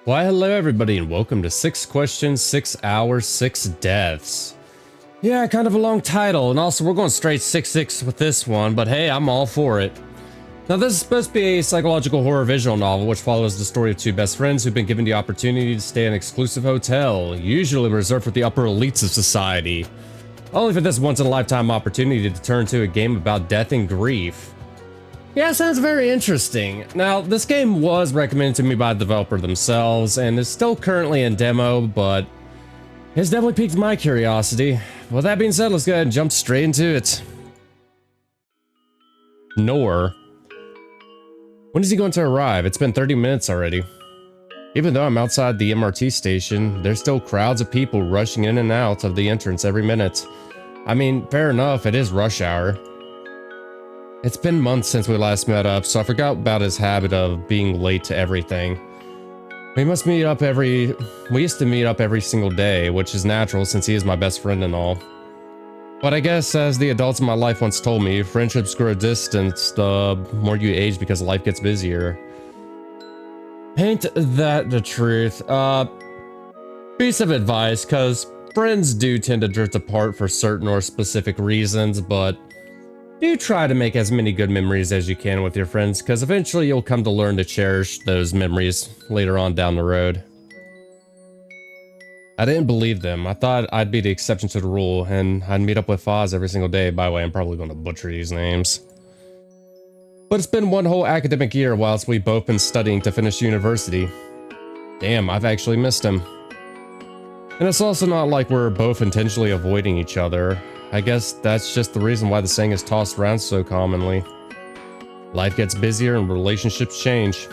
Why, hello everybody, and welcome to 6 questions, 6 hours, 6 deaths. Yeah, kind of a long title, and also we're going straight 6-6 with this one, but hey, I'm all for it. Now, this is supposed to be a psychological horror visual novel which follows the story of two best friends who've been given the opportunity to stay in an exclusive hotel, usually reserved for the upper elites of society. Only for this once-in-a-lifetime opportunity to turn to a game about death and grief. Yeah, sounds very interesting. Now, this game was recommended to me by the developer themselves, and is still currently in demo, but it's definitely piqued my curiosity. With that being said, let's go ahead and jump straight into it. Nor. When is he going to arrive? It's been 30 minutes already. Even though I'm outside the MRT station, there's still crowds of people rushing in and out of the entrance every minute. I mean, fair enough, it is rush hour. It's been months since we last met up, so I forgot about his habit of being late to everything. We used to meet up every single day, which is natural since he is my best friend and all. But I guess, as the adults in my life once told me, friendships grow distant the more you age because life gets busier. Ain't that the truth? Piece of advice, cause friends do tend to drift apart for certain or specific reasons, but do try to make as many good memories as you can with your friends, because eventually you'll come to learn to cherish those memories later on down the road. I didn't believe them. I thought I'd be the exception to the rule, and I'd meet up with Foz every single day. By the way, I'm probably going to butcher these names. But it's been one whole academic year whilst we've both been studying to finish university. Damn, I've actually missed him. And it's also not like we're both intentionally avoiding each other. I guess that's just the reason why the saying is tossed around so commonly. Life gets busier and relationships change.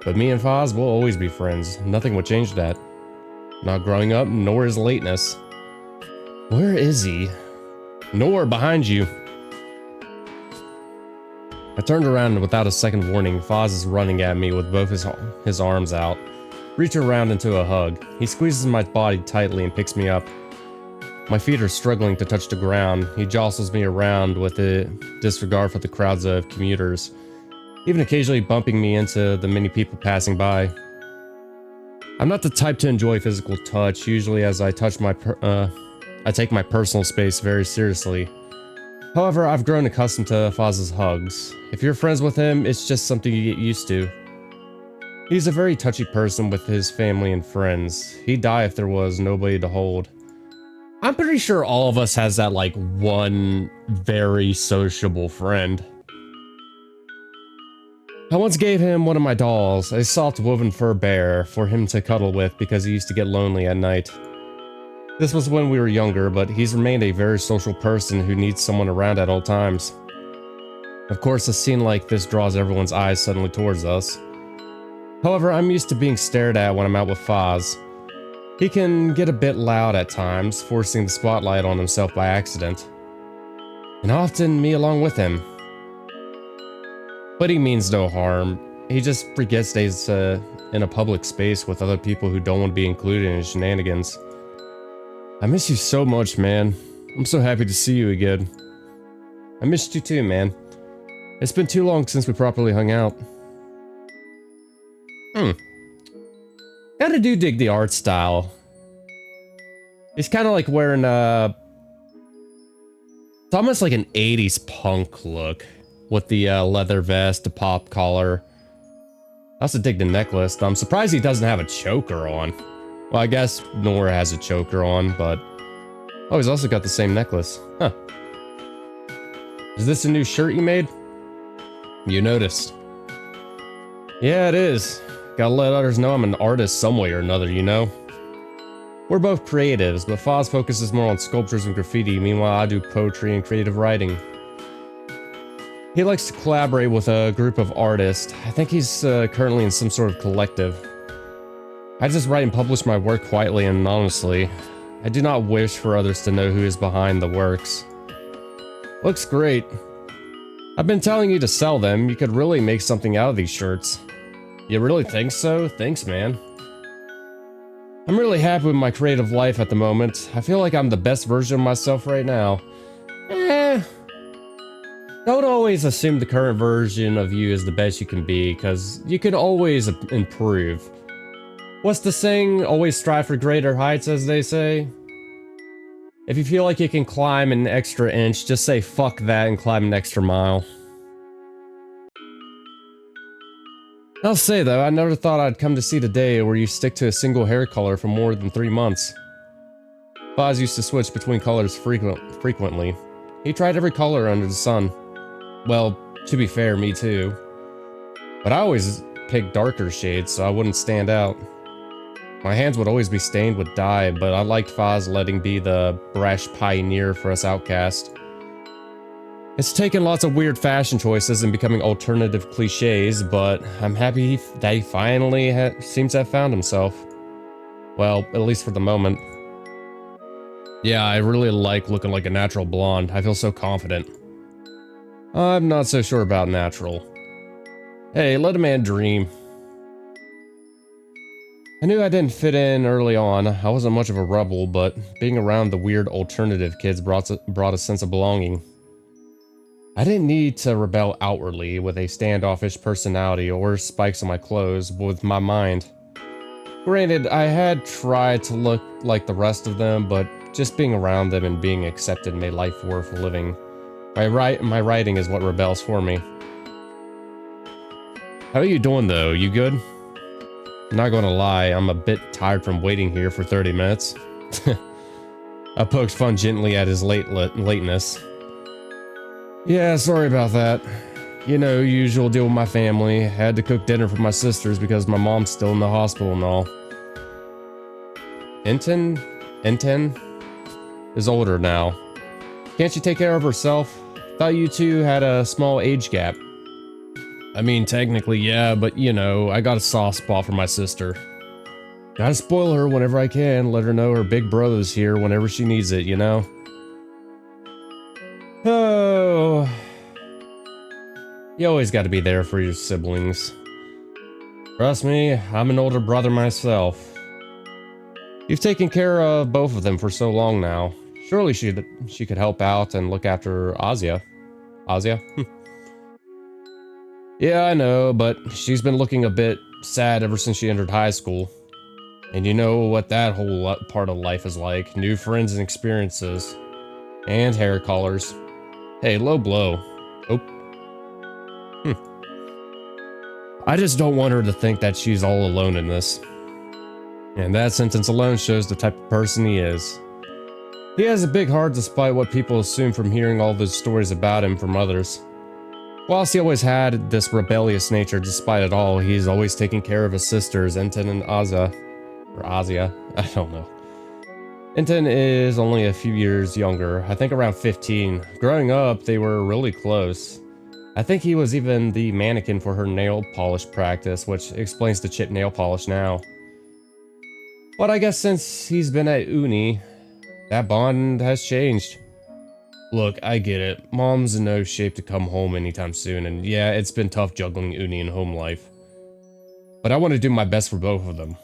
But me and Foz will always be friends. Nothing will change that. Not growing up, nor his lateness. Where is he? Nor behind you. I turned around and without a second warning, Foz is running at me with both his arms out, reaching around into a hug. He squeezes my body tightly and picks me up. My feet are struggling to touch the ground. He jostles me around with a disregard for the crowds of commuters, even occasionally bumping me into the many people passing by. I'm not the type to enjoy physical touch, usually, as I take my personal space very seriously. However, I've grown accustomed to Foz's hugs. If you're friends with him, it's just something you get used to. He's a very touchy person with his family and friends. He'd die if there was nobody to hold. I'm pretty sure all of us has that, like, one very sociable friend. I once gave him one of my dolls, a soft woven fur bear, for him to cuddle with because he used to get lonely at night. This was when we were younger, but he's remained a very social person who needs someone around at all times. Of course, a scene like this draws everyone's eyes suddenly towards us. However, I'm used to being stared at when I'm out with Foz. He can get a bit loud at times, forcing the spotlight on himself by accident. And often me along with him. But he means no harm. He just forgets that he's in a public space with other people who don't want to be included in his shenanigans. I miss you so much, man. I'm so happy to see you again. I missed you too, man. It's been too long since we properly hung out. Kinda do dig the art style. He's kind of like wearing it's almost like an 80s punk look. With the leather vest, the pop collar. I also dig the necklace, though I'm surprised he doesn't have a choker on. Well, I guess Nora has a choker on, but... Oh, he's also got the same necklace. Huh. Is this a new shirt you made? You noticed. Yeah, it is. Gotta let others know I'm an artist some way or another, you know? We're both creatives, but Foz focuses more on sculptures and graffiti, meanwhile I do poetry and creative writing. He likes to collaborate with a group of artists. I think he's currently in some sort of collective. I just write and publish my work quietly and honestly. I do not wish for others to know who is behind the works. Looks great. I've been telling you to sell them. You could really make something out of these shirts. You really think so? Thanks, man. I'm really happy with my creative life at the moment. I feel like I'm the best version of myself right now. Don't always assume the current version of you is the best you can be, because you can always improve. What's the saying? Always strive for greater heights, as they say. If you feel like you can climb an extra inch, just say fuck that and climb an extra mile. I'll say though, I never thought I'd come to see the day where you stick to a single hair color for more than 3 months. Foz used to switch between colors frequently. He tried every color under the sun. Well, to be fair, me too. But I always picked darker shades so I wouldn't stand out. My hands would always be stained with dye, but I liked Foz letting be the brash pioneer for us outcasts. It's taken lots of weird fashion choices and becoming alternative cliches, but I'm happy that he finally seems to have found himself. Well, at least for the moment. Yeah, I really like looking like a natural blonde. I feel so confident. I'm not so sure about natural. Hey, let a man dream. I knew I didn't fit in early on. I wasn't much of a rebel, but being around the weird alternative kids brought a sense of belonging. I didn't need to rebel outwardly with a standoffish personality or spikes on my clothes, but with my mind. Granted, I had tried to look like the rest of them, but just being around them and being accepted made life worth living. My writing is what rebels for me. How are you doing though? You good? I'm not gonna lie, I'm a bit tired from waiting here for 30 minutes. I poked fun gently at his lateness. Yeah, sorry about that. You know, usual deal with my family. Had to cook dinner for my sisters because my mom's still in the hospital and all. Enten is older now. Can't she take care of herself? Thought you two had a small age gap. I mean, technically, yeah, but you know, I got a soft spot for my sister. Gotta spoil her whenever I can, let her know her big brother's here whenever she needs it, you know? Oh. You always gotta be there for your siblings. Trust me, I'm an older brother myself. You've taken care of both of them for so long now. Surely she could help out and look after Azia. Azia? Yeah, I know, but she's been looking a bit sad ever since she entered high school. And you know what that whole part of life is like. New friends and experiences. And hair colors. Hey, low blow. Oh. I just don't want her to think that she's all alone in this. And that sentence alone shows the type of person he is. He has a big heart despite what people assume from hearing all those stories about him from others. Whilst he always had this rebellious nature despite it all, he's always taking care of his sisters, Enten and Azia. Or Azia, I don't know. Enten is only a few years younger, I think around 15. Growing up, they were really close. I think he was even the mannequin for her nail polish practice, which explains the chip nail polish now. But I guess since he's been at uni, that bond has changed. Look, I get it. Mom's in no shape to come home anytime soon, and yeah, it's been tough juggling uni and home life. But I want to do my best for both of them.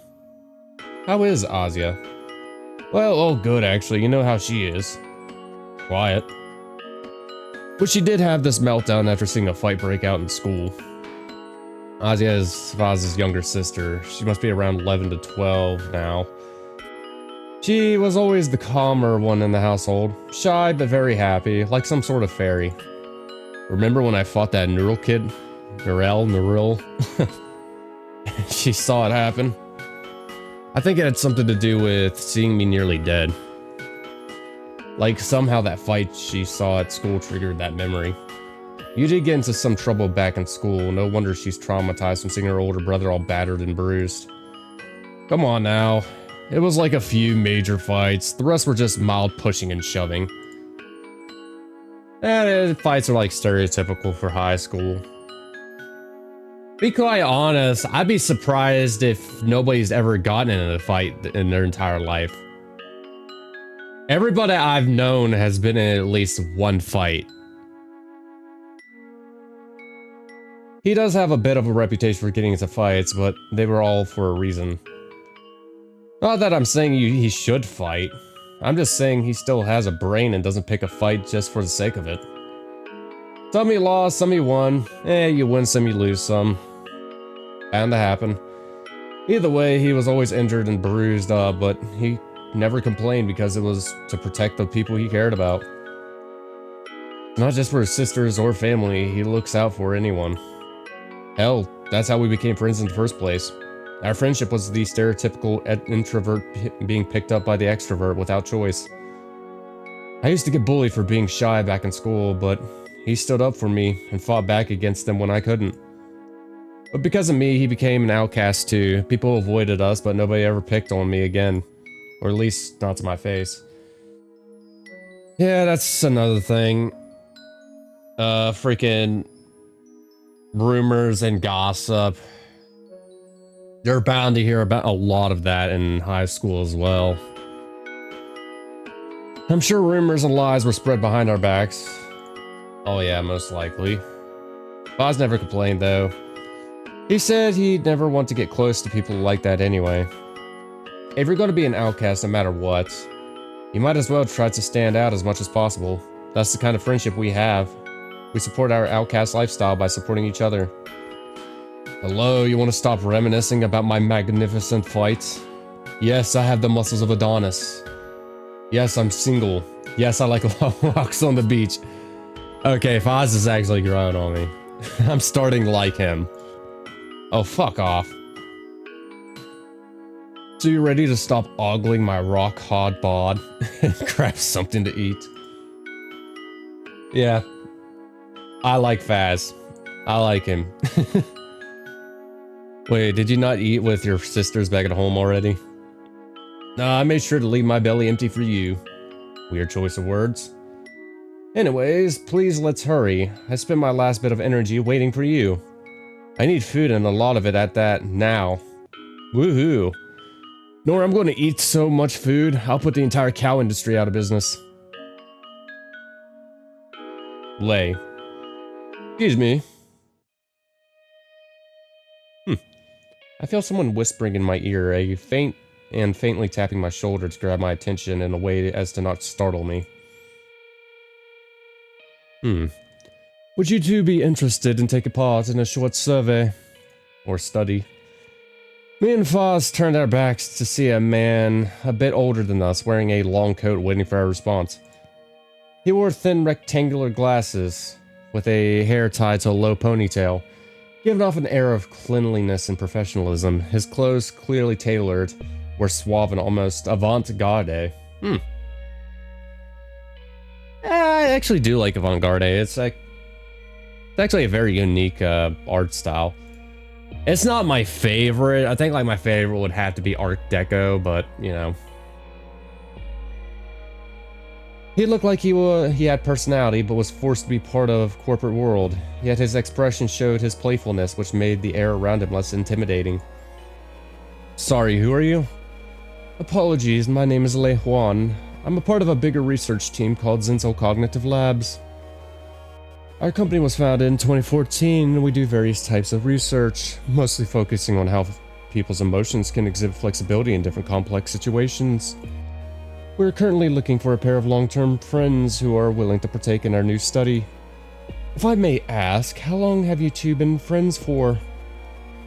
How is Azia? Well, oh good actually, you know how she is. Quiet. But she did have this meltdown after seeing a fight break out in school. Azia is Faz's younger sister. She must be around 11 to 12 now. She was always the calmer one in the household. Shy, but very happy, like some sort of fairy. Remember when I fought that Neural kid? Neural? She saw it happen. I think it had something to do with seeing me nearly dead. Like somehow that fight she saw at school triggered that memory. You did get into some trouble back in school. No wonder she's traumatized from seeing her older brother all battered and bruised. Come on now. It was like a few major fights. The rest were just mild pushing and shoving. And fights are like stereotypical for high school. Be quite honest, I'd be surprised if nobody's ever gotten in a fight in their entire life. Everybody I've known has been in at least one fight. He does have a bit of a reputation for getting into fights, but they were all for a reason. Not that I'm saying he should fight. I'm just saying he still has a brain and doesn't pick a fight just for the sake of it. Some he lost, some he won. You win some, you lose some. Bound to happen. Either way, he was always injured and bruised up, but he never complained because it was to protect the people he cared about. Not just for his sisters or family, he looks out for anyone. Hell, that's how we became friends in the first place. Our friendship was the stereotypical introvert being picked up by the extrovert without choice. I used to get bullied for being shy back in school, but he stood up for me and fought back against them when I couldn't. But because of me, he became an outcast too. People avoided us, but nobody ever picked on me again. Or at least, not to my face. Yeah, that's another thing. Freaking rumors and gossip. You're bound to hear about a lot of that in high school as well. I'm sure rumors and lies were spread behind our backs. Oh yeah, most likely. Boz never complained though. He said he'd never want to get close to people like that anyway. If you're going to be an outcast no matter what, you might as well try to stand out as much as possible. That's the kind of friendship we have. We support our outcast lifestyle by supporting each other. Hello, you want to stop reminiscing about my magnificent fights? Yes, I have the muscles of Adonis. Yes, I'm single. Yes, I like long walks on the beach. Okay, Foz is actually growing on me. I'm starting to like him. Oh, fuck off. So you ready to stop ogling my rock hard bod and grab something to eat? Yeah. I like Faz. I like him. Wait, did you not eat with your sisters back at home already? Nah, I made sure to leave my belly empty for you. Weird choice of words. Anyways, please let's hurry. I spent my last bit of energy waiting for you. I need food and a lot of it at that now. Woohoo. Nora, I'm going to eat so much food, I'll put the entire cow industry out of business. Lay. Excuse me. I feel someone whispering in my ear, a faint and faintly tapping my shoulder to grab my attention in a way as to not startle me. Would you two be interested in taking part in a short survey? Or study? Me and Foz turned our backs to see a man a bit older than us wearing a long coat waiting for our response. He wore thin rectangular glasses with a hair tied to a low ponytail, giving off an air of cleanliness and professionalism. His clothes, clearly tailored, were suave and almost avant-garde. I actually do like avant-garde. It's actually a very unique art style. It's not my favorite. I think like my favorite would have to be Art Deco, but you know. He looked like he had personality, but was forced to be part of corporate world. Yet his expression showed his playfulness, which made the air around him less intimidating. Sorry, who are you? Apologies, my name is Lei Huan. I'm a part of a bigger research team called Zinzel Cognitive Labs. Our company was founded in 2014, and we do various types of research, mostly focusing on how people's emotions can exhibit flexibility in different complex situations. We're currently looking for a pair of long-term friends who are willing to partake in our new study. If I may ask, how long have you two been friends for?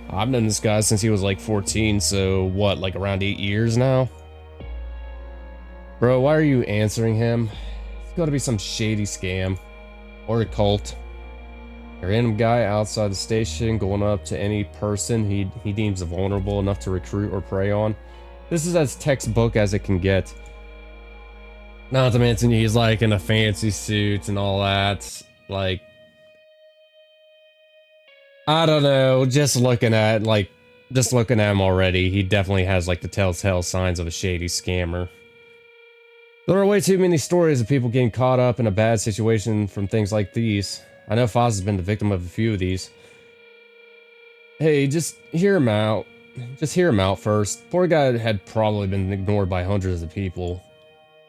I've known this guy since he was like 14, so what, like around 8 years now? Bro, why are you answering him? It's gotta be some shady scam. Or a cult. A random guy outside the station going up to any person he deems vulnerable enough to recruit or prey on. This is as textbook as it can get. Not to mention he's like in a fancy suit and all that. Like, I don't know, just looking at him already, he definitely has like the telltale signs of a shady scammer. There are way too many stories of people getting caught up in a bad situation from things like these. I know Foz has been the victim of a few of these. Hey, just hear him out. Just hear him out first. Poor guy had probably been ignored by hundreds of people.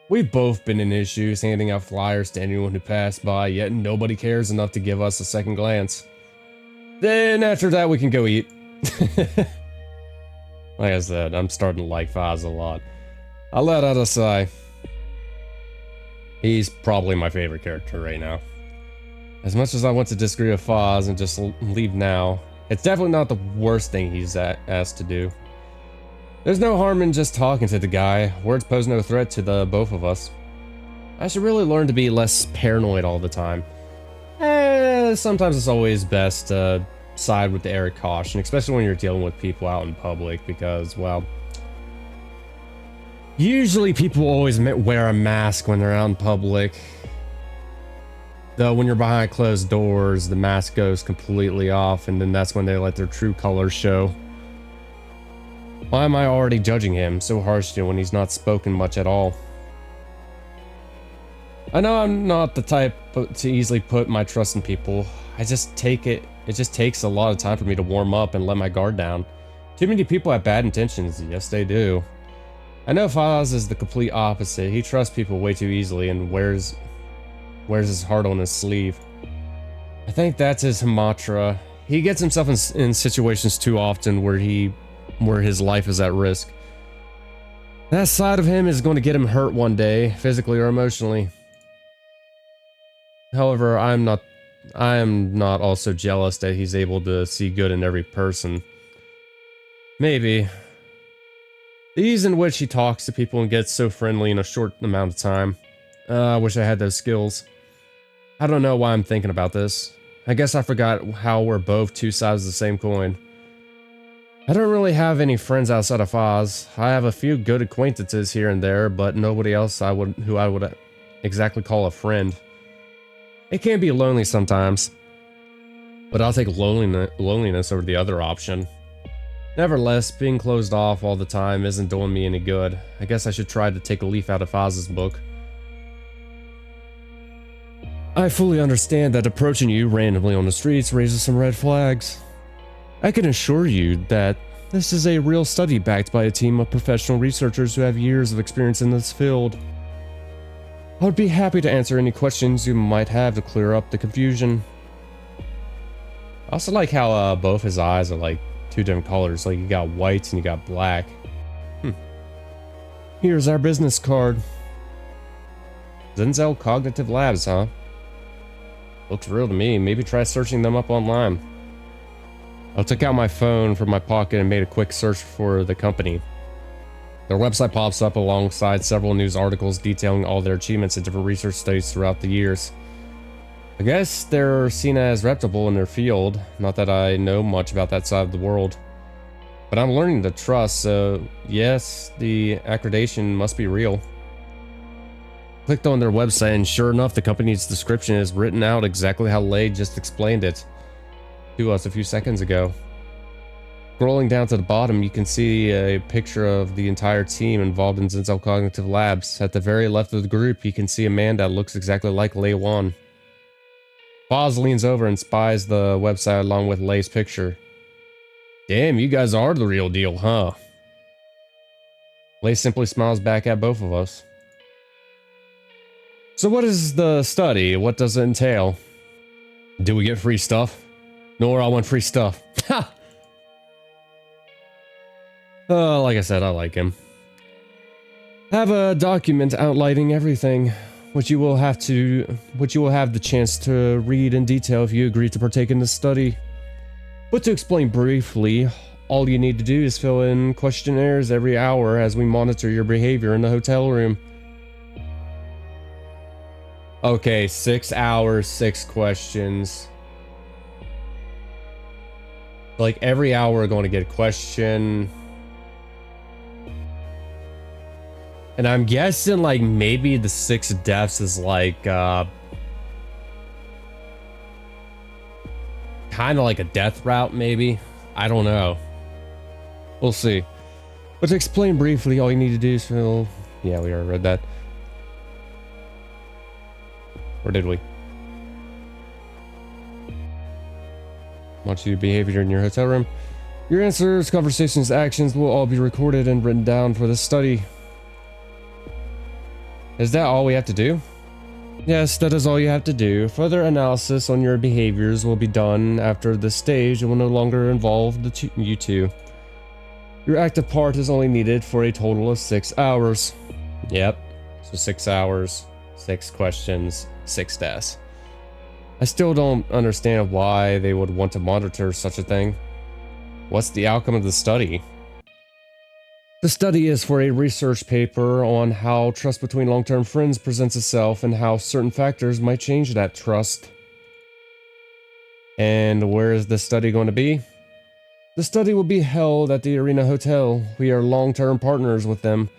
We've both been in issues handing out flyers to anyone who passed by, yet nobody cares enough to give us a second glance. Then after that we can go eat. Like I said, I'm starting to like Foz a lot. I'll let out a sigh. He's probably my favorite character right now. As much as I want to disagree with Foz and just leave now, it's definitely not the worst thing he's asked to do. There's no harm in just talking to the guy. Words pose no threat to the both of us. I should really learn to be less paranoid all the time. Sometimes it's always best to side with the air of caution, especially when you're dealing with people out in public, because, well, usually people always wear a mask when they're out in public. Though when you're behind closed doors, the mask goes completely off, and then that's when they let their true colors show. Why am I already judging him so harshly when he's not spoken much at all? I know I'm not the type to easily put my trust in people. It just takes a lot of time for me to warm up and let my guard down. Too many people have bad intentions. Yes, they do. I know Foz is the complete opposite. He trusts people way too easily and wears his heart on his sleeve. I think that's his mantra. He gets himself in situations too often where his life is at risk. That side of him is going to get him hurt one day, physically or emotionally. However, I am not also jealous that he's able to see good in every person. Maybe. The ease in which he talks to people and gets so friendly in a short amount of time. I wish I had those skills. I don't know why I'm thinking about this. I guess I forgot how we're both two sides of the same coin. I don't really have any friends outside of Foz. I have a few good acquaintances here and there, but nobody else who I would exactly call a friend. It can be lonely sometimes, but I'll take loneliness over the other option. Nevertheless, being closed off all the time isn't doing me any good. I guess I should try to take a leaf out of Foz's book. I fully understand that approaching you randomly on the streets raises some red flags. I can assure you that this is a real study backed by a team of professional researchers who have years of experience in this field. I would be happy to answer any questions you might have to clear up the confusion. I also like how both his eyes are like two different colors. Like you got white and you got black. Here's our business card. Zenzel Cognitive Labs, huh? Looks real to me. Maybe try searching them up online. I took out my phone from my pocket and made a quick search for the company. Their website pops up alongside several news articles detailing all their achievements in different research studies throughout the years. I guess they're seen as reputable in their field, not that I know much about that side of the world. But I'm learning to trust, so yes, the accreditation must be real. Clicked on their website and sure enough, the company's description is written out exactly how Lei just explained it to us a few seconds ago. Scrolling down to the bottom, you can see a picture of the entire team involved in Zenzel Cognitive Labs. At the very left of the group, you can see a man that looks exactly like Lei Wan. Foz leans over and spies the website along with Lei's picture. Damn, you guys are the real deal, huh? Lei simply smiles back at both of us. So what is the study? What does it entail? Do we get free stuff? Nor I want free stuff. Ha! Like I said, I like him. Have a document outlining everything, which you will have the chance to read in detail if you agree to partake in this study. But to explain briefly, all you need to do is fill in questionnaires every hour as we monitor your behavior in the hotel room. Okay, 6 hours, 6 questions. Like every hour we're going to get a question. And I'm guessing like maybe the 6 deaths is like kind of like a death route maybe. I don't know. We'll see. But to explain briefly, all you need to do is fill... Yeah, we already read that. Or did we? Watch your behavior in your hotel room. Your answers, conversations, actions will all be recorded and written down for this study. Is that all we have to do? Yes, that is all you have to do. Further analysis on your behaviors will be done after this stage and will no longer involve you two. Your active part is only needed for a total of 6 hours. Yep, so 6 hours, 6 questions, 6 deaths. I still don't understand why they would want to monitor such a thing. What's the outcome of the study? The study is for a research paper on how trust between long-term friends presents itself and how certain factors might change that trust. And where is this study going to be? The study will be held at the Arena Hotel. We are long-term partners with them,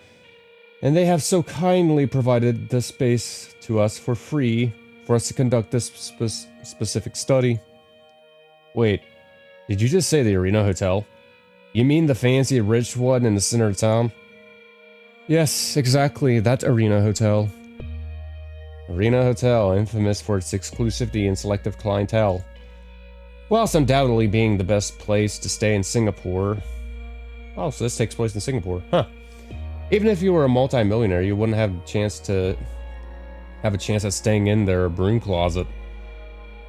and they have so kindly provided the space to us for free for us to conduct this specific study. Wait, did you just say the Arena Hotel? You mean the fancy rich one in the center of town? Yes, exactly, that Arena Hotel. Arena Hotel, infamous for its exclusivity and selective clientele. Whilst undoubtedly being the best place to stay in Singapore. Oh, so this takes place in Singapore, huh. Even if you were a multi-millionaire, you wouldn't have a chance at staying in their broom closet.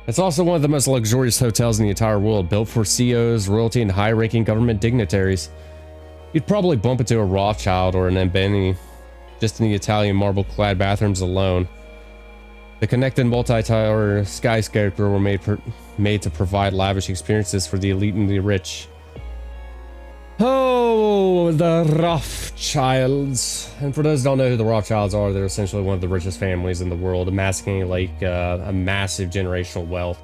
It's also one of the most luxurious hotels in the entire world, built for CEOs, royalty, and high-ranking government dignitaries. You'd probably bump into a Rothschild or an Mbeni, just in the Italian marble-clad bathrooms alone. The connected multi-tower skyscraper were made to provide lavish experiences for the elite and the rich. Oh, the Rothschilds. And for those who don't know who the Rothschilds are, they're essentially one of the richest families in the world, amassing like a massive generational wealth,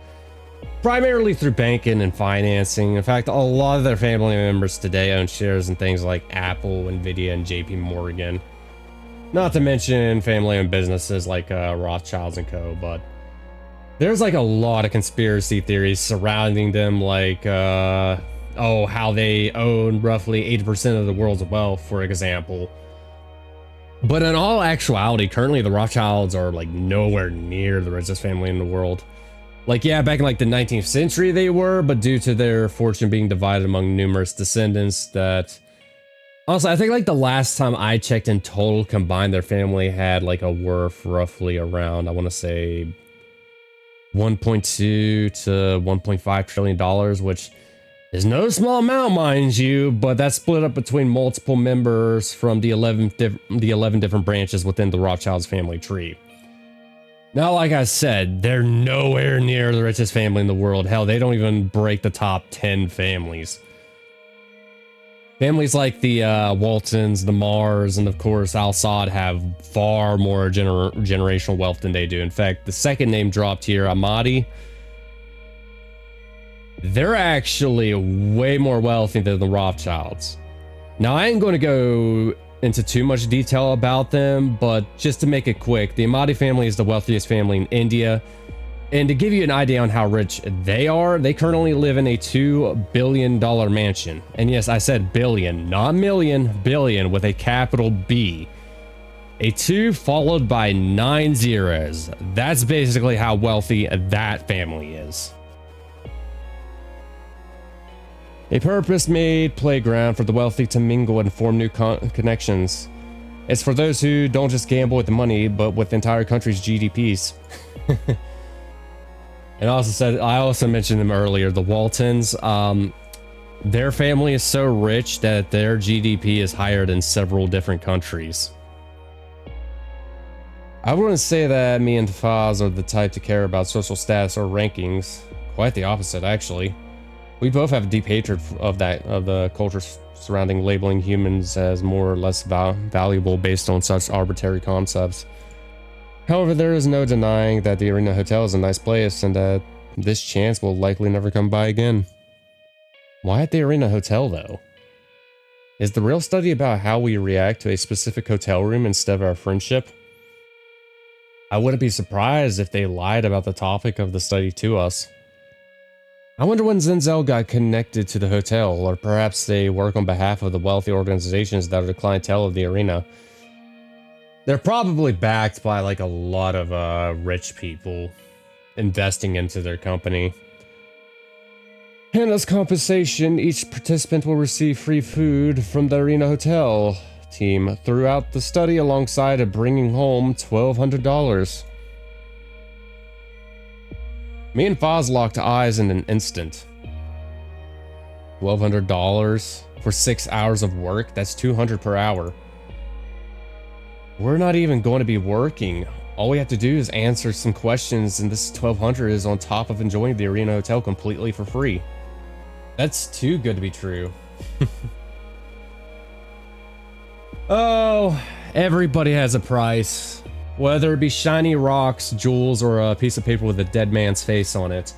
primarily through banking and financing. In fact, a lot of their family members today own shares in things like Apple, Nvidia, and JP Morgan. Not to mention family-owned businesses like Rothschilds and Co. But there's like a lot of conspiracy theories surrounding them, like how they own roughly 80% of the world's wealth, for example. But in all actuality, currently the Rothschilds are like nowhere near the richest family in the world. Like, yeah, back in like the 19th century they were, but due to their fortune being divided among numerous descendants that... Honestly, I think like the last time I checked in total combined, their family had like a worth roughly around, I want to say, $1.2 to $1.5 trillion, which is no small amount, mind you, but that's split up between multiple members from the 11 different branches within the Rothschilds family tree. Now, like I said, they're nowhere near the richest family in the world. Hell, they don't even break the top 10 families. Families like the Waltons, the Mars, and of course Al Saud have far more generational wealth than they do. In fact, the second name dropped here, Ahmadi, they're actually way more wealthy than the Rothschilds. Now, I ain't going to go into too much detail about them, but just to make it quick, the Ahmadi family is the wealthiest family in India. And to give you an idea on how rich they are, they currently live in a $2 billion mansion. And yes, I said billion, not million, billion with a capital B. A 2 followed by 9 zeros. That's basically how wealthy that family is. A purpose-made playground for the wealthy to mingle and form new connections. It's for those who don't just gamble with the money, but with entire countries' GDPs. And I also mentioned them earlier, the Waltons. Their family is so rich that their GDP is higher than several different countries. I wouldn't say that me and Faz are the type to care about social status or rankings. Quite the opposite, actually. We both have a deep hatred of the culture surrounding labeling humans as more or less valuable based on such arbitrary concepts. However, there is no denying that the Arena Hotel is a nice place and that this chance will likely never come by again. Why at the Arena Hotel, though? Is the real study about how we react to a specific hotel room instead of our friendship? I wouldn't be surprised if they lied about the topic of the study to us. I wonder when Zenzel got connected to the hotel, or perhaps they work on behalf of the wealthy organizations that are the clientele of the Arena. They're probably backed by like a lot of rich people investing into their company. And as compensation, each participant will receive free food from the Arena Hotel team throughout the study, alongside of bringing home $1,200. Me and Foz locked eyes in an instant. $1,200 for 6 hours of work? That's $200 per hour. We're not even going to be working. All we have to do is answer some questions, and this $1,200 is on top of enjoying the Arena Hotel completely for free. That's too good to be true. Oh, everybody has a price. Whether it be shiny rocks, jewels, or a piece of paper with a dead man's face on it.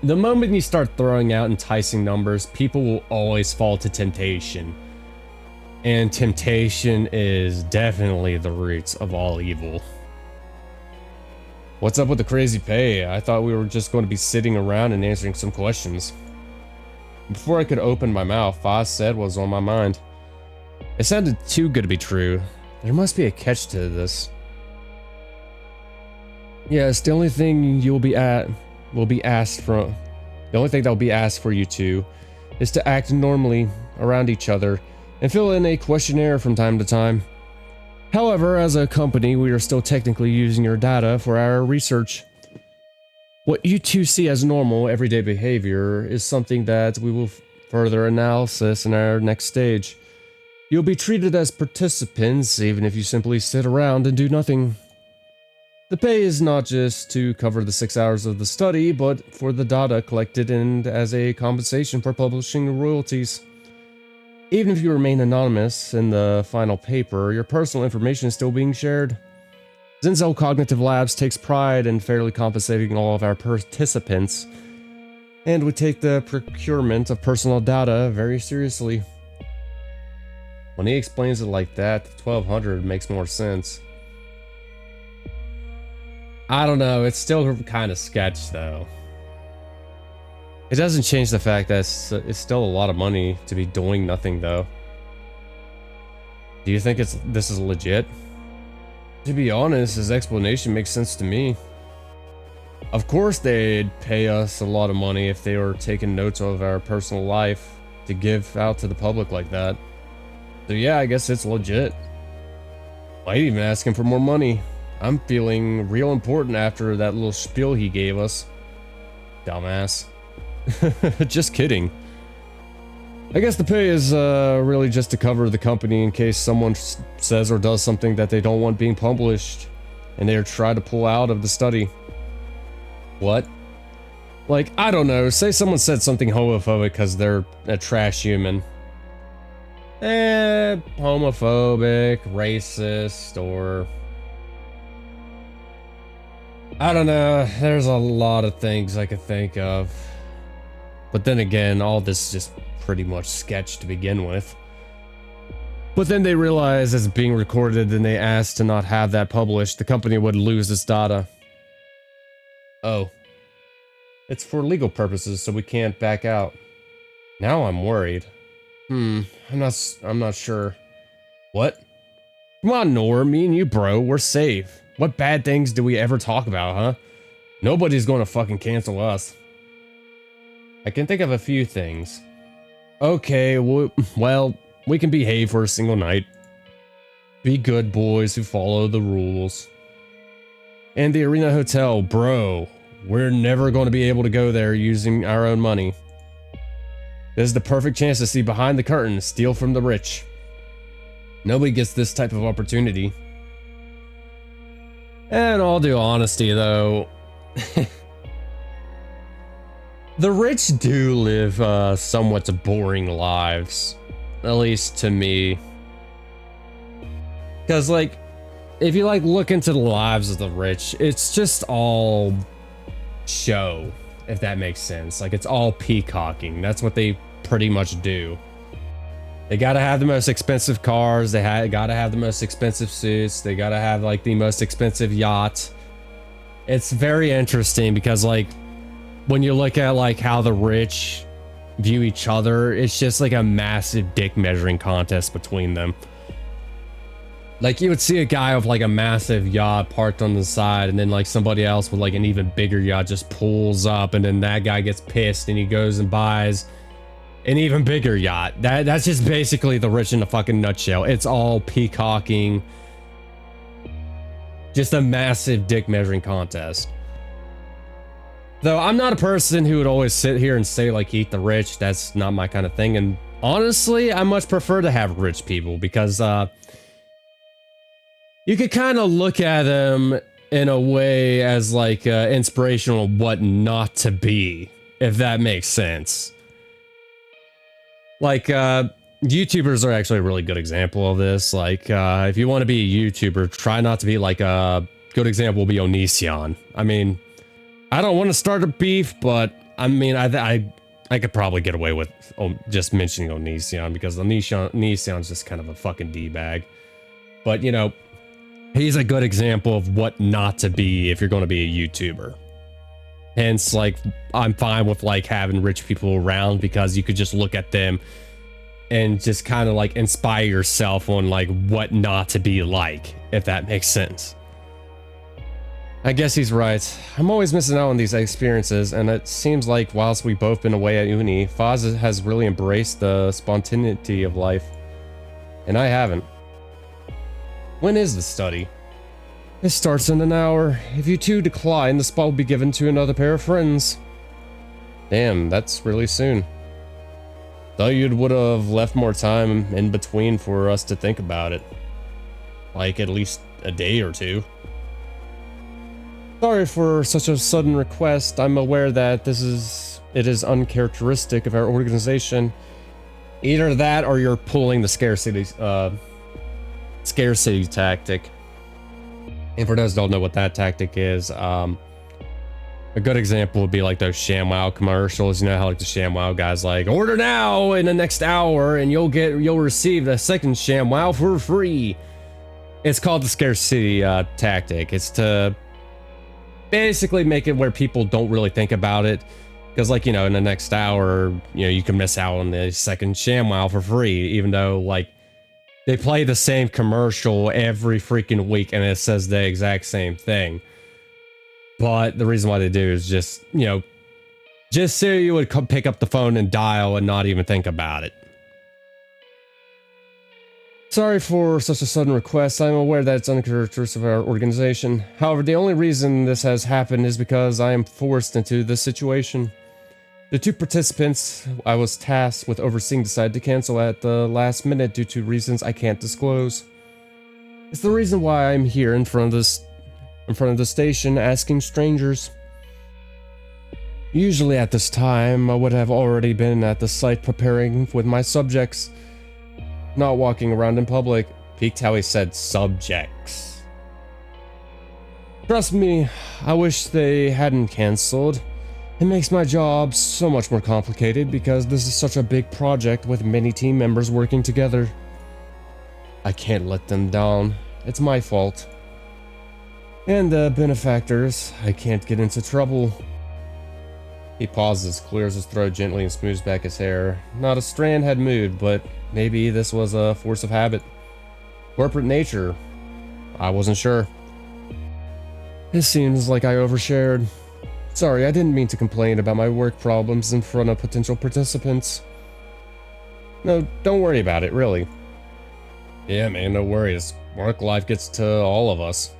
The moment you start throwing out enticing numbers, people will always fall to temptation. And temptation is definitely the roots of all evil. What's up with the crazy pay? I thought we were just going to be sitting around and answering some questions. Before I could open my mouth, Foz said what was on my mind. It sounded too good to be true. There must be a catch to this. Yes, the only thing you'll be asked from, the only thing that will be asked for you two is to act normally around each other and fill in a questionnaire from time to time. However, as a company, we are still technically using your data for our research. What you two see as normal, everyday behavior is something that we will further analysis in our next stage. You'll be treated as participants, even if you simply sit around and do nothing. The pay is not just to cover the 6 hours of the study, but for the data collected and as a compensation for publishing royalties. Even if you remain anonymous in the final paper, your personal information is still being shared. Zenzel Cognitive Labs takes pride in fairly compensating all of our participants, and we take the procurement of personal data very seriously. When he explains it like that, the 1200 makes more sense. I don't know, it's still kind of sketch though. It doesn't change the fact that it's still a lot of money to be doing nothing though. Do you think this is legit? To be honest, his explanation makes sense to me. Of course they'd pay us a lot of money if they were taking notes of our personal life to give out to the public like that. So yeah, I guess it's legit. Might even ask him for more money. I'm feeling real important after that little spiel he gave us. Dumbass. Just kidding. I guess the pay is really just to cover the company in case someone says or does something that they don't want being published and they try to pull out of the study. What? Like, I don't know, say someone said something homophobic because they're a trash human. Homophobic, racist, or... I don't know, there's a lot of things I could think of. But then again, all this is just pretty much sketch to begin with. But then they realized it's being recorded and they asked to not have that published. The company would lose its data. Oh. It's for legal purposes, so we can't back out. Now I'm worried. I'm not sure. What? Come on, Nor, me and you, bro, we're safe. What bad things do we ever talk about, huh? Nobody's gonna fucking cancel us. I can think of a few things. Okay, well, we can behave for a single night. Be good boys who follow the rules. And the Arena Hotel, bro, we're never going to be able to go there using our own money. This is the perfect chance to see behind the curtain, steal from the rich. Nobody gets this type of opportunity. And all due honesty, though, the rich do live somewhat boring lives, at least to me. Because, like, if you look into the lives of the rich, it's just all show, if that makes sense. Like, it's all peacocking. That's what they pretty much do. They gotta have the most expensive cars. They gotta have the most expensive suits. They gotta have like the most expensive yacht. It's very interesting because like when you look at like how the rich view each other, it's just like a massive dick measuring contest between them. Like you would see a guy with like a massive yacht parked on the side, and then like somebody else with like an even bigger yacht just pulls up, and then that guy gets pissed and he goes and buys an even bigger yacht. That's just basically the rich in a fucking nutshell. It's all peacocking. Just a massive dick measuring contest. Though I'm not a person who would always sit here and say like eat the rich. That's not my kind of thing. And honestly, I much prefer to have rich people because you could kind of look at them in a way as like inspirational what not to be, if that makes sense. Like, YouTubers are actually a really good example of this. Like, if you want to be a YouTuber, try not to be like a good example will be Onision. I mean, I don't want to start a beef, but I mean, I could probably get away with just mentioning Onision because Onision's just kind of a fucking D-bag. But, you know, he's a good example of what not to be if you're going to be a YouTuber. Hence, like, I'm fine with, like, having rich people around because you could just look at them and just kind of, like, inspire yourself on, like, what not to be like, if that makes sense. I guess he's right. I'm always missing out on these experiences, and it seems like whilst we've both been away at uni, Foz has really embraced the spontaneity of life, and I haven't. When is the study? It starts in an hour. If you two decline, the spot will be given to another pair of friends. Damn, that's really soon. Thought you would have left more time in between for us to think about it. Like at least a day or two. Sorry for such a sudden request. I'm aware that it is uncharacteristic of our organization. Either that or you're pulling the scarcity tactic. And for those who don't know what that tactic is, a good example would be like those ShamWow commercials. You know how like the ShamWow guys like, order now in the next hour and you'll receive the second ShamWow for free. It's called the scarcity tactic. It's to basically make it where people don't really think about it. Because like, you know, in the next hour, you know, you can miss out on the second ShamWow for free, even though like they play the same commercial every freaking week and it says the exact same thing. But the reason why they do is just, you know, just so you would pick up the phone and dial and not even think about it. Sorry for such a sudden request. I'm aware that it's uncharacteristic of our organization. However, the only reason this has happened is because I am forced into this situation. The two participants I was tasked with overseeing decided to cancel at the last minute due to reasons I can't disclose. It's the reason why I'm here in front of the station asking strangers. Usually at this time, I would have already been at the site preparing with my subjects, not walking around in public. Peeked how he said subjects. Trust me, I wish they hadn't cancelled. It makes my job so much more complicated because this is such a big project with many team members working together. I can't let them down. It's my fault. And the benefactors, I can't get into trouble. He pauses, clears his throat gently and smooths back his hair. Not a strand had moved, but maybe this was a force of habit. Corporate nature. I wasn't sure. It seems like I overshared. Sorry, I didn't mean to complain about my work problems in front of potential participants. No, don't worry about it, really. Yeah, man, no worries. Work life gets to all of us.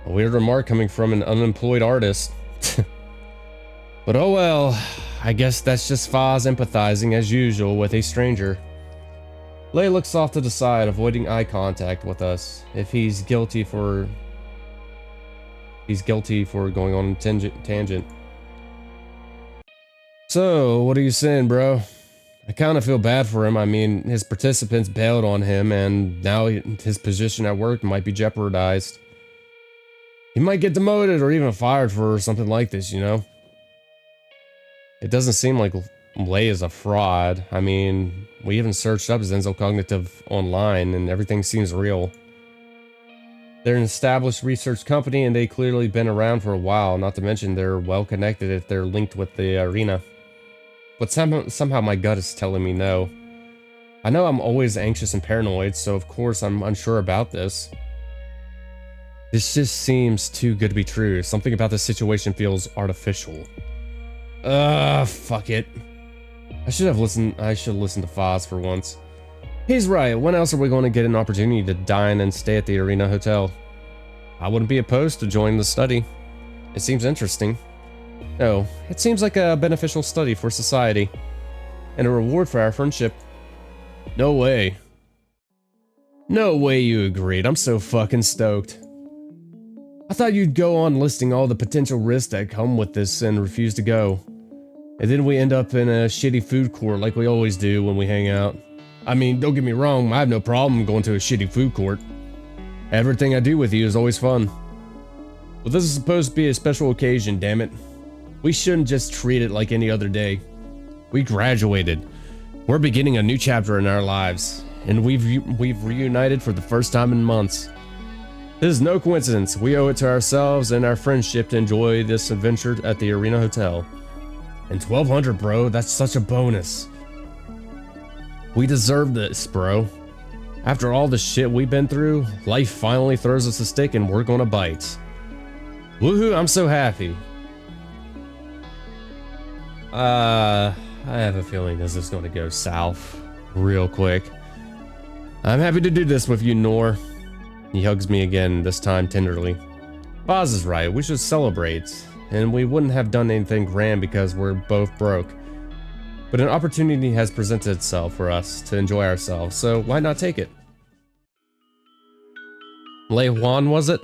A weird remark coming from an unemployed artist. But oh well, I guess that's just Foz empathizing as usual with a stranger. Lei looks off to the side, avoiding eye contact with us. If he's guilty for going on a tangent. So, what are you saying, bro? I kind of feel bad for him. I mean, his participants bailed on him, and now his position at work might be jeopardized. He might get demoted or even fired for something like this, you know? It doesn't seem like Lei is a fraud. I mean, we even searched up Zenzo Cognitive online, and everything seems real. They're an established research company, and they've clearly been around for a while, not to mention they're well connected if they're linked with the arena. But somehow my gut is telling me no. I know I'm always anxious and paranoid, so of course I'm unsure about this. This just seems too good to be true. Something about this situation feels artificial. Fuck it. I should listen to Foz for once. He's right. When else are we going to get an opportunity to dine and stay at the Arena Hotel? I wouldn't be opposed to joining the study. It seems interesting. No, it seems like a beneficial study for society. And a reward for our friendship. No way. No way you agreed. I'm so fucking stoked. I thought you'd go on listing all the potential risks that come with this and refuse to go. And then we end up in a shitty food court like we always do when we hang out. I mean, don't get me wrong, I have no problem going to a shitty food court. Everything I do with you is always fun. But this is supposed to be a special occasion, damn it. We shouldn't just treat it like any other day. We graduated. We're beginning a new chapter in our lives, and we've reunited for the first time in months. This is no coincidence. We owe it to ourselves and our friendship to enjoy this adventure at the Arena Hotel. And 1200, bro, that's such a bonus. We deserve this, bro. After all the shit we've been through, life finally throws us a stick and we're gonna bite. Woohoo, I'm so happy. I have a feeling this is gonna go south real quick. I'm happy to do this with you, Nor. He hugs me again, this time tenderly. Boz is right, we should celebrate. And we wouldn't have done anything grand because we're both broke. But an opportunity has presented itself for us to enjoy ourselves, so why not take it? Lei Juan, was it?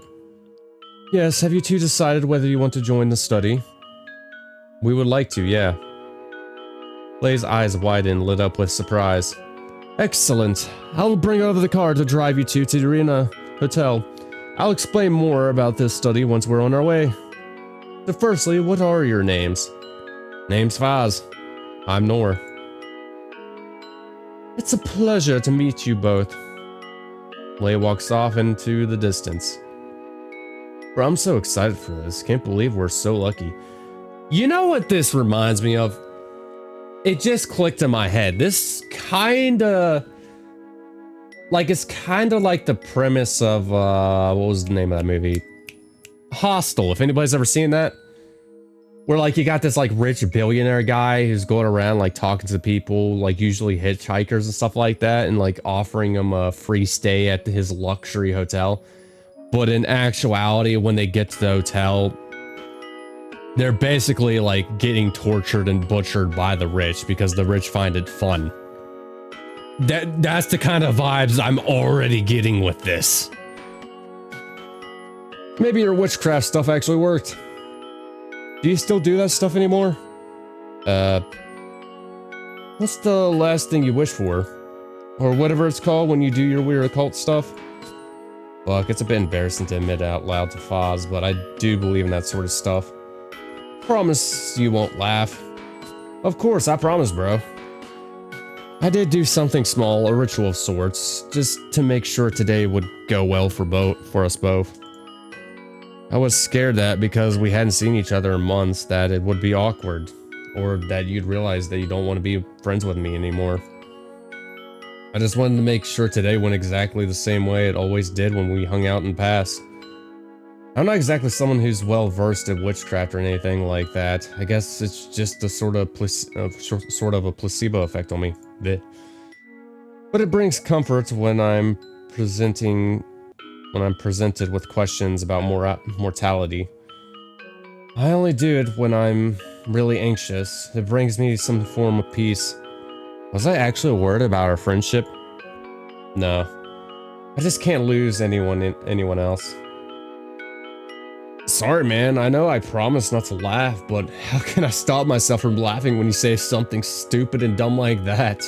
Yes, have you two decided whether you want to join the study? We would like to, yeah. Lei's eyes widened, lit up with surprise. Excellent. I'll bring over the car to drive you two to the Arena Hotel. I'll explain more about this study once we're on our way. So firstly, what are your names? Name's Faz. I'm Nor. It's a pleasure to meet you both. Lei walks off into the distance. Bro, I'm so excited for this. Can't believe we're so lucky. You know what this reminds me of? It just clicked in my head. This kinda... like, it's kinda like the premise of, what was the name of that movie? Hostel, if anybody's ever seen that. Where, like, you got this, like, rich billionaire guy who's going around, like, talking to people, like, usually hitchhikers and stuff like that, and, like, offering them a free stay at his luxury hotel. But in actuality, when they get to the hotel, they're basically, like, getting tortured and butchered by the rich because the rich find it fun. That's the kind of vibes I'm already getting with this. Maybe your witchcraft stuff actually worked. Do you still do that stuff anymore? What's the last thing you wish for? Or whatever it's called when you do your weird occult stuff? Look, it's a bit embarrassing to admit out loud to Foz, but I do believe in that sort of stuff. Promise you won't laugh. Of course, I promise, bro. I did do something small, a ritual of sorts, just to make sure today would go well for us both. I was scared that because we hadn't seen each other in months that it would be awkward, or that you'd realize that you don't want to be friends with me anymore. I just wanted to make sure today went exactly the same way it always did when we hung out in the past. I'm not exactly someone who's well versed in witchcraft or anything like that. I guess it's just a sort of a placebo effect on me. Bleh. But it brings comfort when I'm presented with questions about mortality. I only do it when I'm really anxious. It brings me some form of peace. Was I actually worried about our friendship? No. I just can't lose anyone else. Sorry, man. I know I promised not to laugh, but how can I stop myself from laughing when you say something stupid and dumb like that?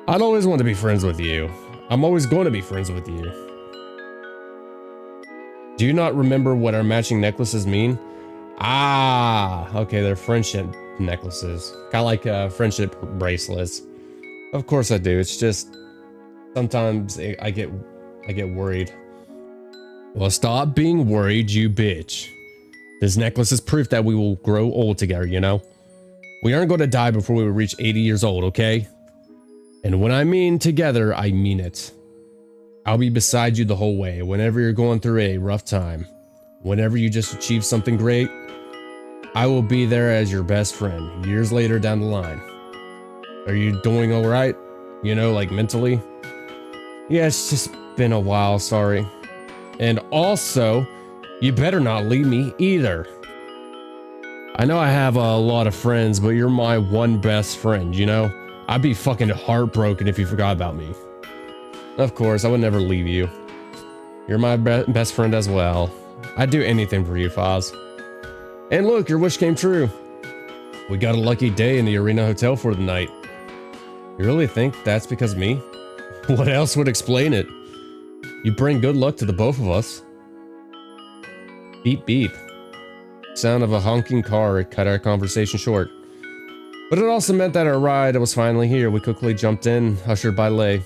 I'd always want to be friends with you. I'm always going to be friends with you. Do you not remember what our matching necklaces mean? Ah, okay, they're friendship necklaces. Kind of like friendship bracelets. Of course I do. It's just sometimes I get worried. Well, stop being worried, you bitch. This necklace is proof that we will grow old together, you know? We aren't going to die before we reach 80 years old, okay? And when I mean together, I mean it. I'll be beside you the whole way, whenever you're going through a rough time. Whenever you just achieve something great, I will be there as your best friend, years later down the line. Are you doing alright? You know, like mentally? Yeah, it's just been a while, sorry. And also, you better not leave me either. I know I have a lot of friends, but you're my one best friend, you know? I'd be fucking heartbroken if you forgot about me. Of course, I would never leave you. You're my best friend as well. I'd do anything for you, Foz. And look, your wish came true. We got a lucky day in the Arena Hotel for the night. You really think that's because of me? What else would explain it? You bring good luck to the both of us. Beep beep. Sound of a honking car cut our conversation short. But it also meant that our ride was finally here. We quickly jumped in, ushered by Lei.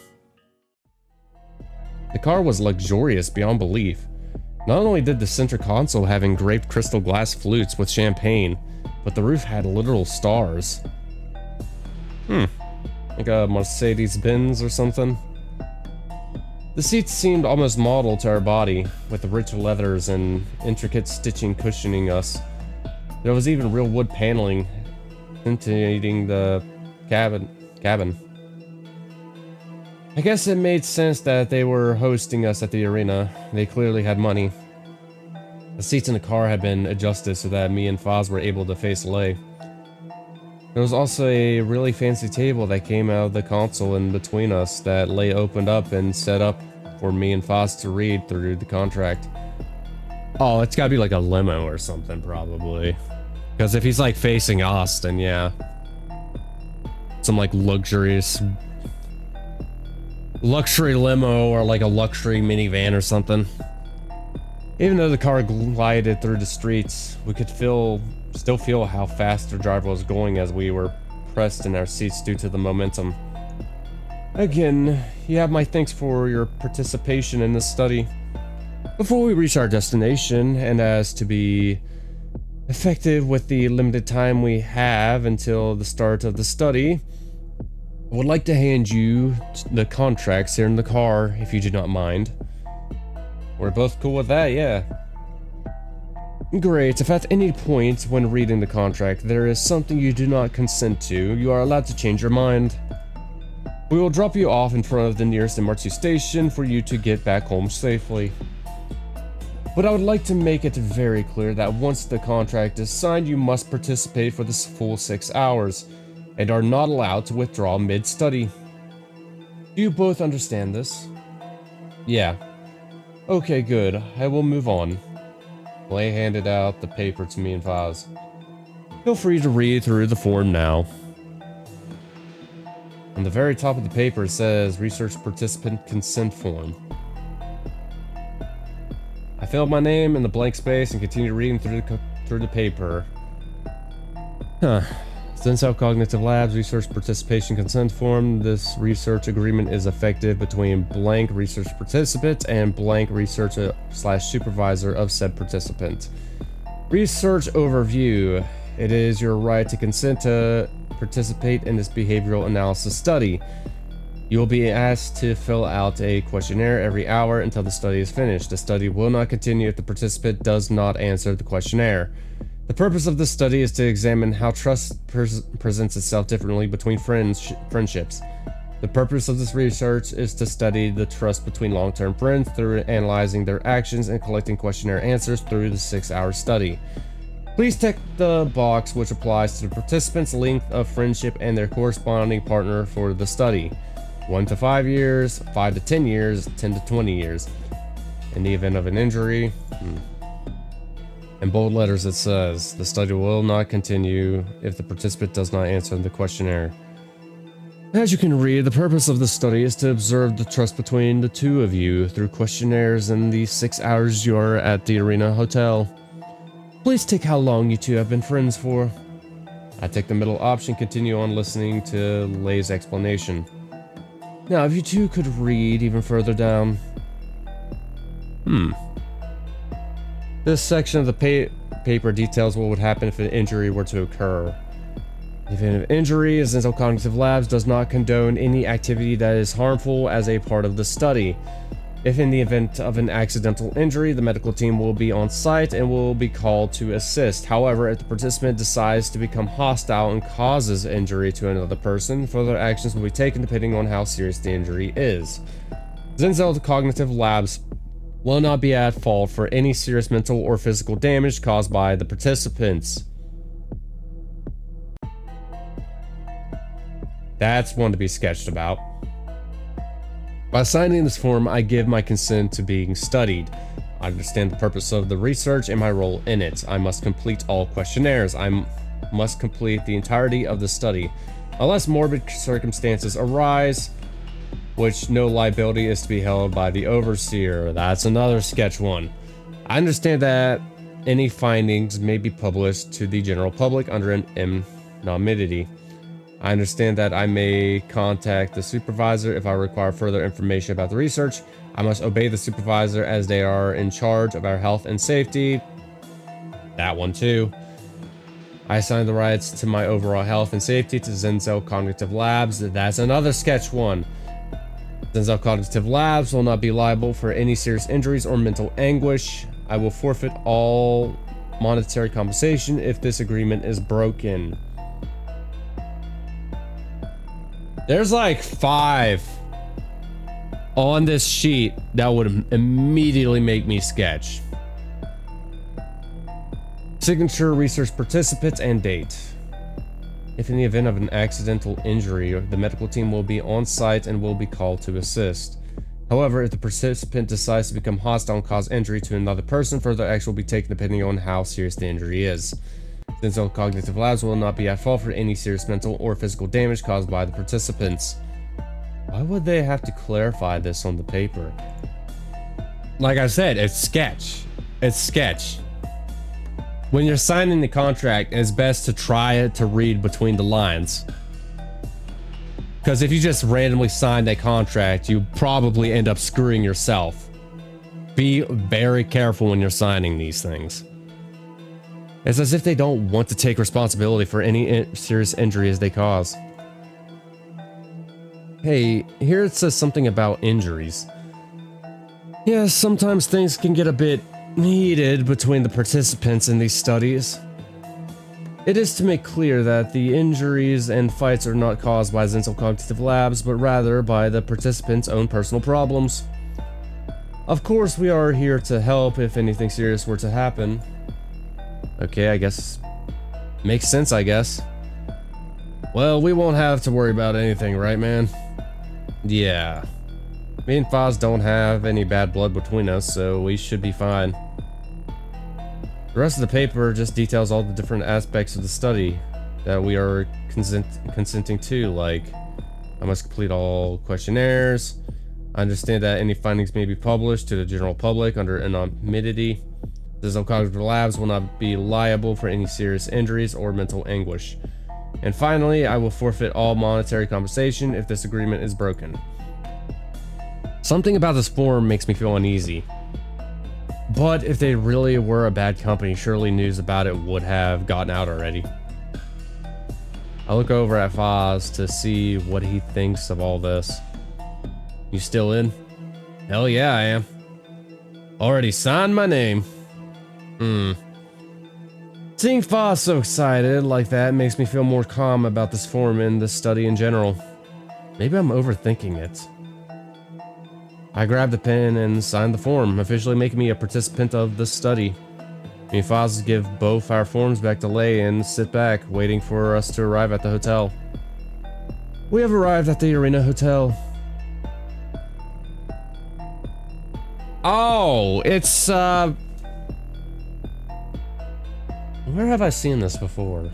The car was luxurious beyond belief. Not only did the center console have engraved crystal glass flutes with champagne, but the roof had literal stars. Like a Mercedes-Benz or something. The seats seemed almost modeled to our body, with the rich leathers and intricate stitching cushioning us. There was even real wood paneling accentuating the cabin. I guess it made sense that they were hosting us at the arena. They clearly had money. The seats in the car had been adjusted so that me and Foz were able to face Lei. There was also a really fancy table that came out of the console in between us that Lei opened up and set up for me and Foz to read through the contract. Oh, it's gotta be like a limo or something, probably. Because if he's like facing us, then yeah. Some like luxury limo or like a luxury minivan or something. Even though the car glided through the streets, we could still feel how fast the driver was going as we were pressed in our seats due to the momentum. Again, you have my thanks for your participation in this study. Before we reach our destination, and as to be effective with the limited time we have until the start of the study, I would like to hand you the contracts here in the car, if you do not mind. We're both cool with that, yeah. Great. If at any point when reading the contract there is something you do not consent to, you are allowed to change your mind. We will drop you off in front of the nearest MRT station for you to get back home safely. But I would like to make it very clear that once the contract is signed, you must participate for this full 6 hours, and are not allowed to withdraw mid-study. Do you both understand this? Yeah. Okay, good. I will move on. Lei handed out the paper to me and Foz. Feel free to read through the form now. On the very top of the paper it says Research Participant Consent Form. I filled my name in the blank space and continued reading through the paper. Zensao Cognitive Labs Research Participation Consent Form. This research agreement is effective between blank research participant and blank researcher/supervisor of said participant. Research overview. It is your right to consent to participate in this behavioral analysis study. You will be asked to fill out a questionnaire every hour until the study is finished. The study will not continue if the participant does not answer the questionnaire. The purpose of this study is to examine how trust presents itself differently between friendships. The purpose of this research is to study the trust between long-term friends through analyzing their actions and collecting questionnaire answers through the 6-hour study. Please tick the box which applies to the participant's length of friendship and their corresponding partner for the study. 1 to 5 years, 5 to 10 years, 10 to 20 years. In the event of an injury... In bold letters it says, the study will not continue if the participant does not answer the questionnaire. As you can read, the purpose of the study is to observe the trust between the two of you through questionnaires in the 6 hours you are at the Arena Hotel. Please tick how long you two have been friends for. I take the middle option, continue on listening to Lei's explanation. Now, if you two could read even further down. This section of the paper details what would happen if an injury were to occur. In the event of injury, Zensao Cognitive Labs does not condone any activity that is harmful as a part of the study. If in the event of an accidental injury, the medical team will be on site and will be called to assist. However, if the participant decides to become hostile and causes injury to another person, further actions will be taken depending on how serious the injury is. Zensao Cognitive Labs will not be at fault for any serious mental or physical damage caused by the participants. That's one to be sketched about. By signing this form, I give my consent to being studied. I understand the purpose of the research and my role in it. I must complete all questionnaires. I must complete the entirety of the study. Unless morbid circumstances arise, which no liability is to be held by the overseer. That's another sketch one. I understand that any findings may be published to the general public under an anonymity. I understand that I may contact the supervisor if I require further information about the research. I must obey the supervisor as they are in charge of our health and safety. That one too. I assign the rights to my overall health and safety to Zenzel Cognitive Labs. That's another sketch one. Zenzel Cognitive Labs will not be liable for any serious injuries or mental anguish. I will forfeit all monetary compensation if this agreement is broken. There's like 5 on this sheet that would immediately make me sketch. Signature, research participants, and date. If in the event of an accidental injury, the medical team will be on site and will be called to assist. However, if the participant decides to become hostile and cause injury to another person, further action will be taken depending on how serious the injury is. Zenzel Cognitive Labs will not be at fault for any serious mental or physical damage caused by the participants. Why would they have to clarify this on the paper? Like I said, it's sketch. It's sketch. When you're signing the contract, it's best to try to read between the lines. Because if you just randomly sign that contract, you probably end up screwing yourself. Be very careful when you're signing these things. It's as if they don't want to take responsibility for any serious injuries they cause. Hey, here it says something about injuries. Yes, sometimes things can get a bit heated between the participants in these studies. It is to make clear that the injuries and fights are not caused by Zenzel Cognitive Labs, but rather by the participants' own personal problems. Of course, we are here to help if anything serious were to happen. Okay, I guess. Makes sense, I guess. Well, we won't have to worry about anything, right, man? Yeah. Me and Foz don't have any bad blood between us, so we should be fine. The rest of the paper just details all the different aspects of the study that we are consenting to, like I must complete all questionnaires. I understand that any findings may be published to the general public under anonymity. The Zenzel Cognitive Labs will not be liable for any serious injuries or mental anguish. And finally, I will forfeit all monetary compensation if this agreement is broken. Something about this form makes me feel uneasy. But if they really were a bad company, surely news about it would have gotten out already. I look over at Foz to see what he thinks of all this. You still in? Hell yeah, I am. Already signed my name. Seeing Foz so excited like that makes me feel more calm about this form and this study in general. Maybe I'm overthinking it. I grabbed the pen and signed the form, officially making me a participant of the study. Me and Foz give both our forms back to Lei and sit back, waiting for us to arrive at the hotel. We have arrived at the Arena Hotel. Oh, it's, where have I seen this before?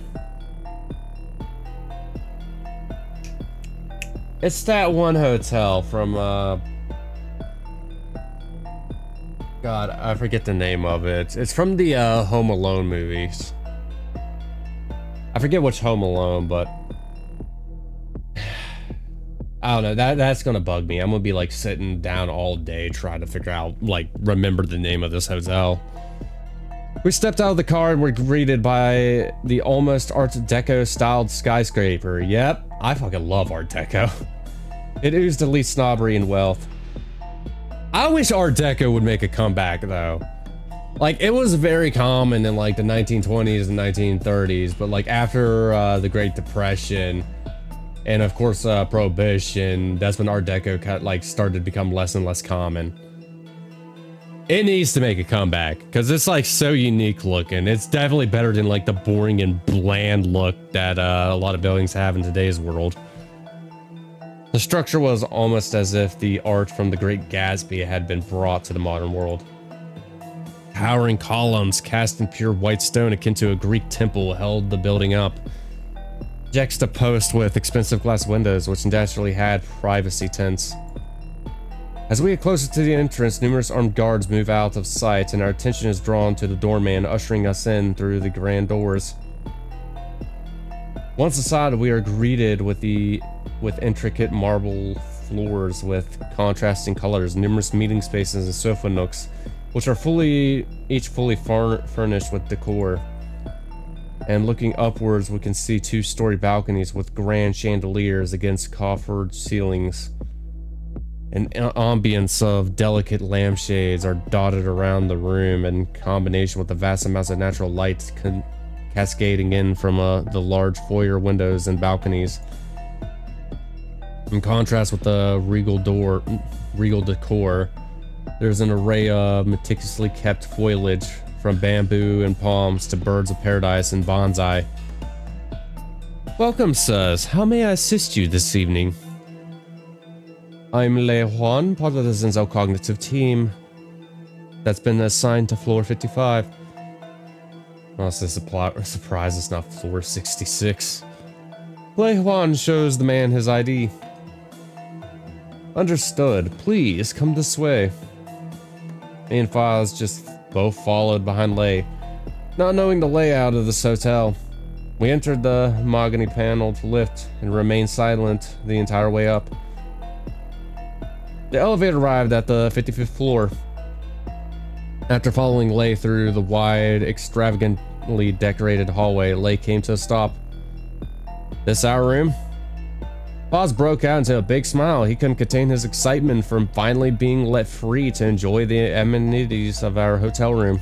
It's that one hotel from, God, I forget the name of it. It's from the Home Alone movies. I forget which Home Alone, but I don't know. That's gonna bug me. I'm gonna be like sitting down all day trying to figure out, like, remember the name of this hotel. We stepped out of the car and were greeted by the almost Art Deco styled skyscraper. Yep, I fucking love Art Deco. It oozed elite snobbery and wealth. I wish Art Deco would make a comeback though. Like, it was very common in like the 1920s and 1930s, but like after the Great Depression and of course Prohibition, that's when Art Deco started to become less and less common. It needs to make a comeback because it's like so unique looking. It's definitely better than like the boring and bland look that a lot of buildings have in today's world. The structure was almost as if the art from The Great Gatsby had been brought to the modern world. Towering columns cast in pure white stone akin to a Greek temple held the building up. juxtaposed with expensive glass windows, which naturally had privacy tints. As we get closer to the entrance, numerous armed guards move out of sight, and our attention is drawn to the doorman ushering us in through the grand doors. Once inside, we are greeted with intricate marble floors with contrasting colors, numerous meeting spaces, and sofa nooks, which are each fully furnished with decor. And looking upwards, we can see two-story balconies with grand chandeliers against coffered ceilings. An ambience of delicate lampshades are dotted around the room in combination with the vast amounts of natural light cascading in from the large foyer windows and balconies. In contrast with the regal decor, there's an array of meticulously kept foliage, from bamboo and palms to birds of paradise and bonsai. Welcome, sirs. How may I assist you this evening? I'm Lei Huan, part of the Zenzel Cognitive team that's been assigned to floor 55. Honestly, surprise, it's not floor 66. Lei Huan shows the man his ID. Understood. Please, come this way. Me and Faz just both followed behind Lei, not knowing the layout of this hotel. We entered the mahogany paneled lift and remained silent the entire way up. The elevator arrived at the 55th floor. After following Lei through the wide, extravagantly decorated hallway, Lei came to a stop. This our room? Paz broke out into a big smile. He couldn't contain his excitement from finally being let free to enjoy the amenities of our hotel room.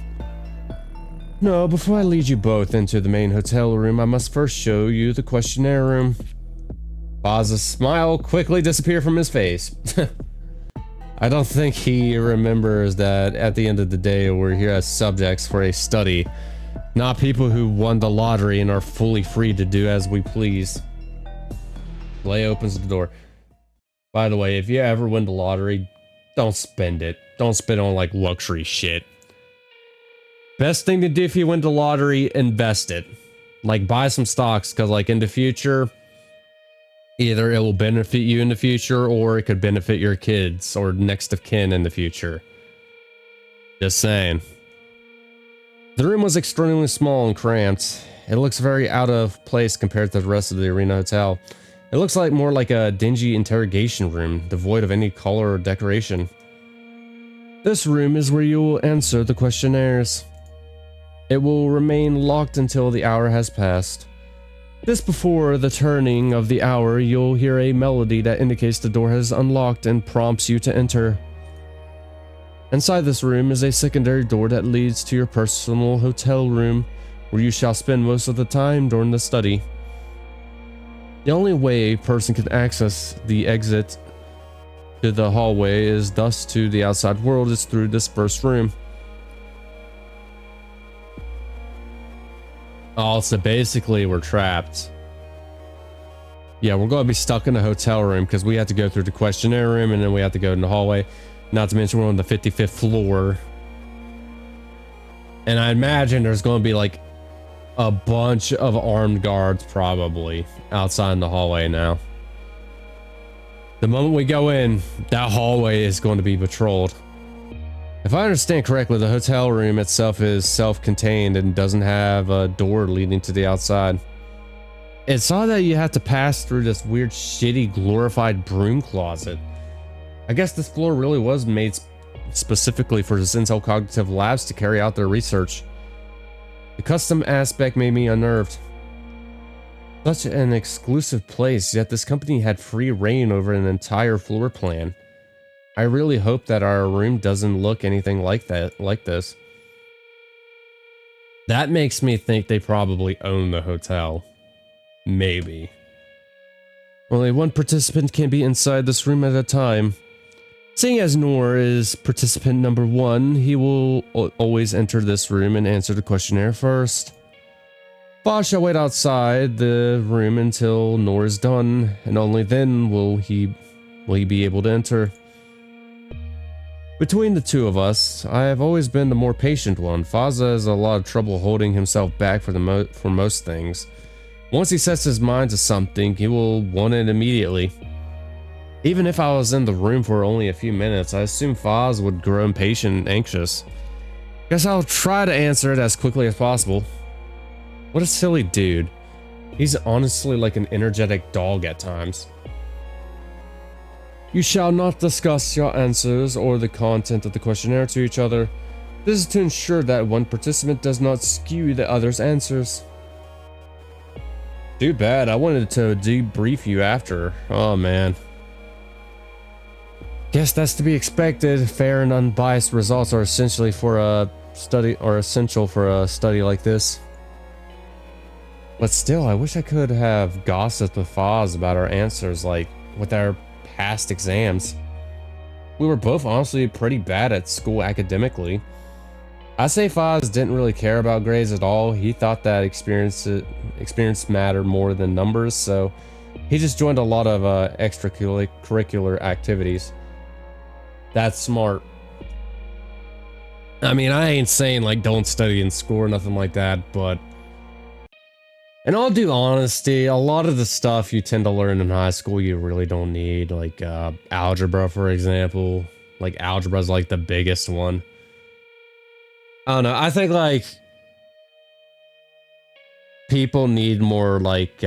No, before I lead you both into the main hotel room, I must first show you the questionnaire room. Paz's smile quickly disappeared from his face. I don't think he remembers that at the end of the day, we're here as subjects for a study, not people who won the lottery and are fully free to do as we please. Lei opens the door. By the way, if you ever win the lottery, don't spend it. Don't spend it on like luxury shit. Best thing to do if you win the lottery, invest it. Like buy some stocks, because like in the future, either it will benefit you in the future or it could benefit your kids or next of kin in the future. Just saying. The room was extremely small and cramped. It looks very out of place compared to the rest of the Arena Hotel. It looks like more like a dingy interrogation room, devoid of any color or decoration. This room is where you will answer the questionnaires. It will remain locked until the hour has passed. Just before the turning of the hour, you'll hear a melody that indicates the door has unlocked and prompts you to enter. Inside this room is a secondary door that leads to your personal hotel room, where you shall spend most of the time during the study. The only way a person can access the exit to the hallway is thus to the outside world is through this first room. Oh, so basically we're trapped. Yeah, we're going to be stuck in a hotel room because we have to go through the questionnaire room and then we have to go in the hallway. Not to mention we're on the 55th floor. And I imagine there's going to be like a bunch of armed guards probably outside in the hallway now. The moment we go in, that hallway is going to be patrolled. If I understand correctly, the hotel room itself is self-contained and doesn't have a door leading to the outside. It saw that you have to pass through this weird, shitty, glorified broom closet. I guess this floor really was made specifically for the Zenzel Cognitive Labs to carry out their research. The custom aspect made me unnerved. Such an exclusive place, yet this company had free reign over an entire floor plan. I really hope that our room doesn't look anything like this. That makes me think they probably own the hotel. Maybe. Only one participant can be inside this room at a time. Seeing as Noor is participant number 1, he will always enter this room and answer the questionnaire first. Fa shall wait outside the room until Noor is done, and only then will he be able to enter. Between the two of us, I have always been the more patient one. Faza has a lot of trouble holding himself back for most things. Once he sets his mind to something, he will want it immediately. Even if I was in the room for only a few minutes, I assume Foz would grow impatient and anxious. Guess I'll try to answer it as quickly as possible. What a silly dude. He's honestly like an energetic dog at times. You shall not discuss your answers or the content of the questionnaire to each other. This is to ensure that one participant does not skew the other's answers. Too bad, I wanted to debrief you after. Oh man. Guess that's to be expected. Fair and unbiased results are essential for a study like this. But still, I wish I could have gossiped with Foz about our answers, like with our past exams. We were both honestly pretty bad at school academically. I say Foz didn't really care about grades at all. He thought that experience mattered more than numbers, so he just joined a lot of extracurricular activities. That's smart. I mean, I ain't saying like don't study in school or nothing like that, but in all due honesty, a lot of the stuff you tend to learn in high school you really don't need, like algebra, for example. Like algebra is like the biggest one. I don't know. I think like people need more like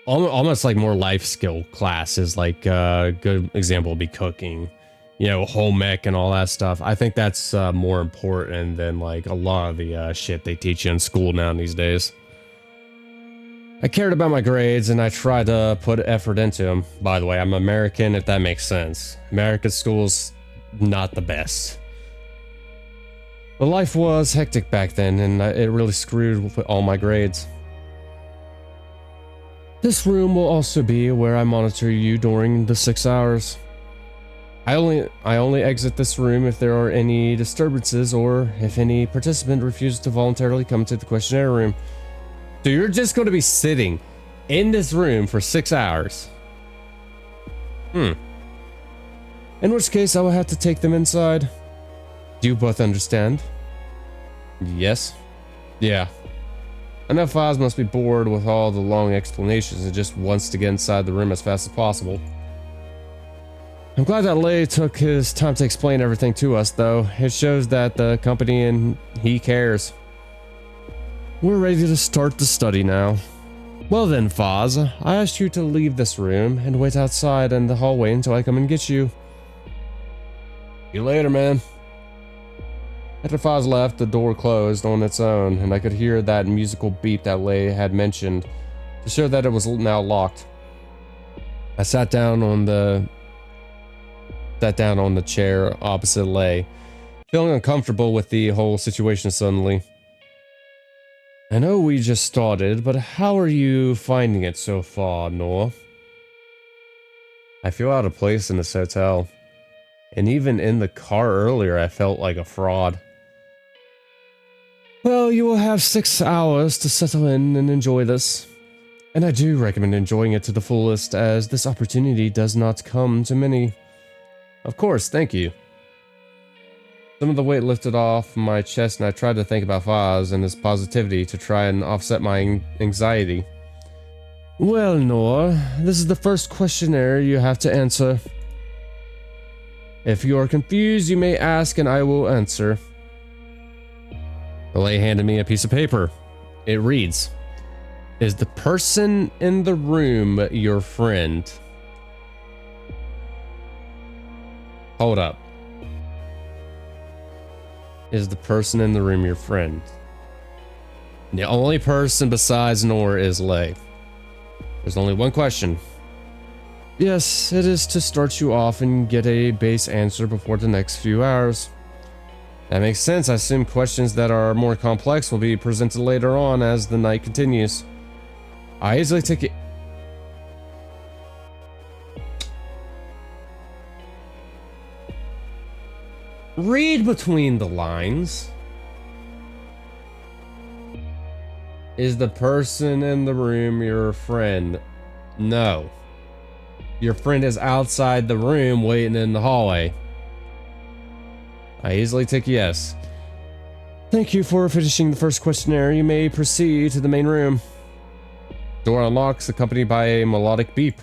almost like more life skill classes. Like a good example would be cooking, you know, home ec and all that stuff. I think that's more important than like a lot of the shit they teach you in school now these days. I cared about my grades and I tried to put effort into them. By the way, I'm American, if that makes sense. American schools, not the best. But life was hectic back then and it really screwed with all my grades. This room will also be where I monitor you during the 6 hours. I only exit this room if there are any disturbances or if any participant refuses to voluntarily come to the questionnaire room. So you're just going to be sitting in this room for 6 hours. In which case I will have to take them inside. Do you both understand? Yes. Yeah. I know Foz must be bored with all the long explanations and just wants to get inside the room as fast as possible. I'm glad that Lei took his time to explain everything to us, though. It shows that the company and he cares. We're ready to start the study now. Well then, Foz, I asked you to leave this room and wait outside in the hallway until I come and get you. See you later, man. After Foz left, the door closed on its own, and I could hear that musical beep that Lei had mentioned to show that it was now locked. I sat down on the chair opposite Lei, feeling uncomfortable with the whole situation suddenly. I know we just started, but how are you finding it so far, Noah? I feel out of place in this hotel, and even in the car earlier I felt like a fraud. Well, you will have 6 hours to settle in and enjoy this. And I do recommend enjoying it to the fullest, as this opportunity does not come to many. Of course, thank you. Some of the weight lifted off my chest and I tried to think about Foz and his positivity to try and offset my anxiety. Well, Noah, this is the first questionnaire you have to answer. If you are confused, you may ask and I will answer. Lei handed me a piece of paper. It reads, "Is the person in the room your friend?" Hold up. Is the person in the room your friend? The only person besides Nor is Lei. There's only one question. Yes, it is to start you off and get a base answer before the next few hours. That makes sense. I assume questions that are more complex will be presented later on as the night continues. I easily take it. Read between the lines. Is the person in the room your friend? No. Your friend is outside the room waiting in the hallway. I easily take yes. Thank you for finishing the first questionnaire. You may proceed to the main room. Door unlocks, accompanied by a melodic beep.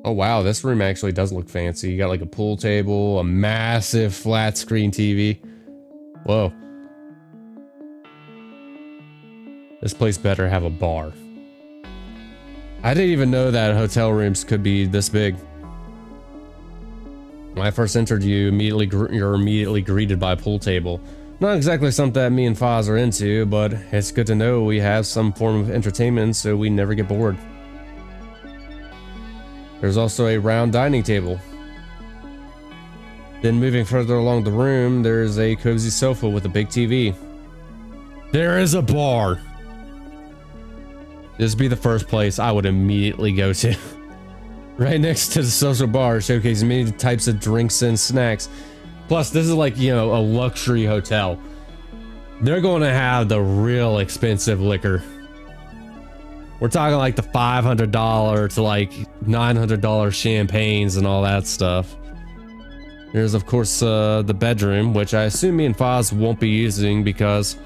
Oh wow, this room actually does look fancy. You got like a pool table, a massive flat screen TV. Whoa. This place better have a bar. I didn't even know that hotel rooms could be this big. When I first entered, you're immediately greeted by a pool table. Not exactly something that me and Foz are into, but it's good to know we have some form of entertainment so we never get bored. There's also a round dining table. Then moving further along the room, there's a cozy sofa with a big TV. There is a bar. This would be the first place I would immediately go to. Right next to the social bar, showcasing many types of drinks and snacks. Plus, this is like, you know, a luxury hotel. They're going to have the real expensive liquor. We're talking like the $500 to like $900 champagnes and all that stuff. There's of course the bedroom, which I assume me and Foz won't be using because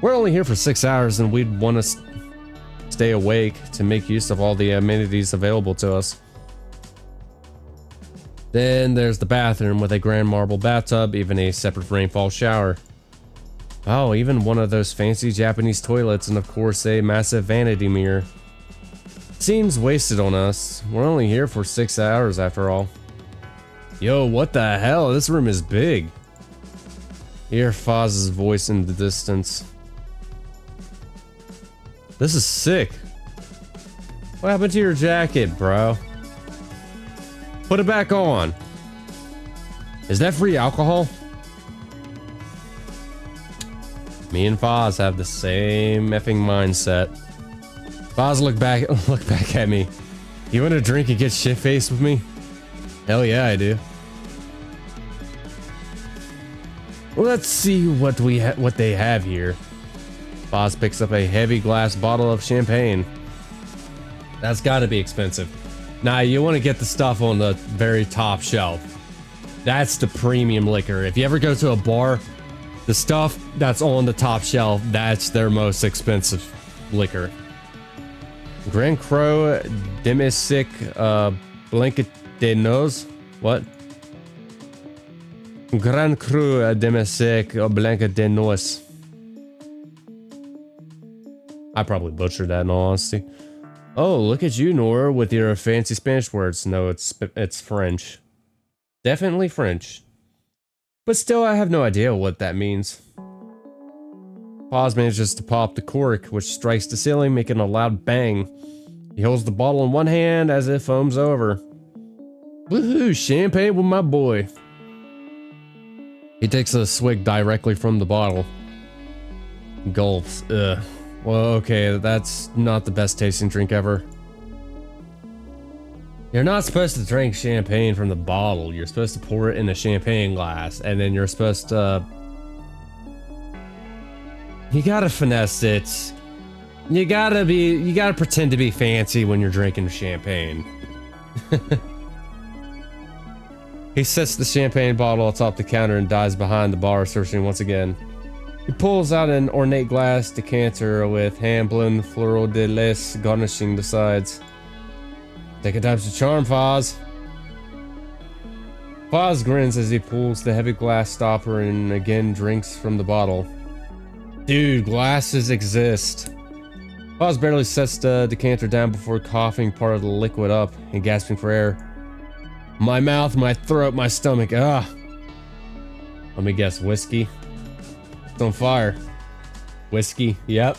we're only here for 6 hours and we'd want to stay awake to make use of all the amenities available to us. Then there's the bathroom with a grand marble bathtub, even a separate rainfall shower. Oh, even one of those fancy Japanese toilets, and of course a massive vanity mirror. Seems wasted on us. We're only here for 6 hours after all. Yo, what the hell? This room is big. Hear Foz's voice in the distance. This is sick. What happened to your jacket, bro? Put it back on. Is that free alcohol? Me and Foz have the same effing mindset. Foz, look back at me. You want to drink and get shit-faced with me? Hell yeah, I do. Well, let's see what they have here. Foz picks up a heavy glass bottle of champagne. That's got to be expensive. Nah, you want to get the stuff on the very top shelf. That's the premium liquor. If you ever go to a bar, the stuff that's on the top shelf, that's their most expensive liquor. Grand Cru Demisic Blanket de Nose. What? Grand Cru Demisic Blanket de Nose. I probably butchered that in all honesty. Oh, look at you, Nora, with your fancy Spanish words. No, it's French. Definitely French. But still, I have no idea what that means. Foz manages to pop the cork, which strikes the ceiling, making a loud bang. He holds the bottle in one hand as it foams over. Woohoo, champagne with my boy. He takes a swig directly from the bottle. Gulps. Ugh. Well, okay, that's not the best tasting drink ever. You're not supposed to drink champagne from the bottle. You're supposed to pour it in a champagne glass, and then you're supposed to... You gotta finesse it. You gotta pretend to be fancy when you're drinking champagne. He sets the champagne bottle atop the counter and dives behind the bar, searching once again. He pulls out an ornate glass decanter with hand-blown fleur de lis garnishing the sides. Take a times to charm, Foz. Foz grins as he pulls the heavy glass stopper and again drinks from the bottle. Dude, glasses exist. Foz barely sets the decanter down before coughing part of the liquid up and gasping for air. My mouth, my throat, my stomach, ah. Let me guess, whiskey? It's on fire. Whiskey, yep.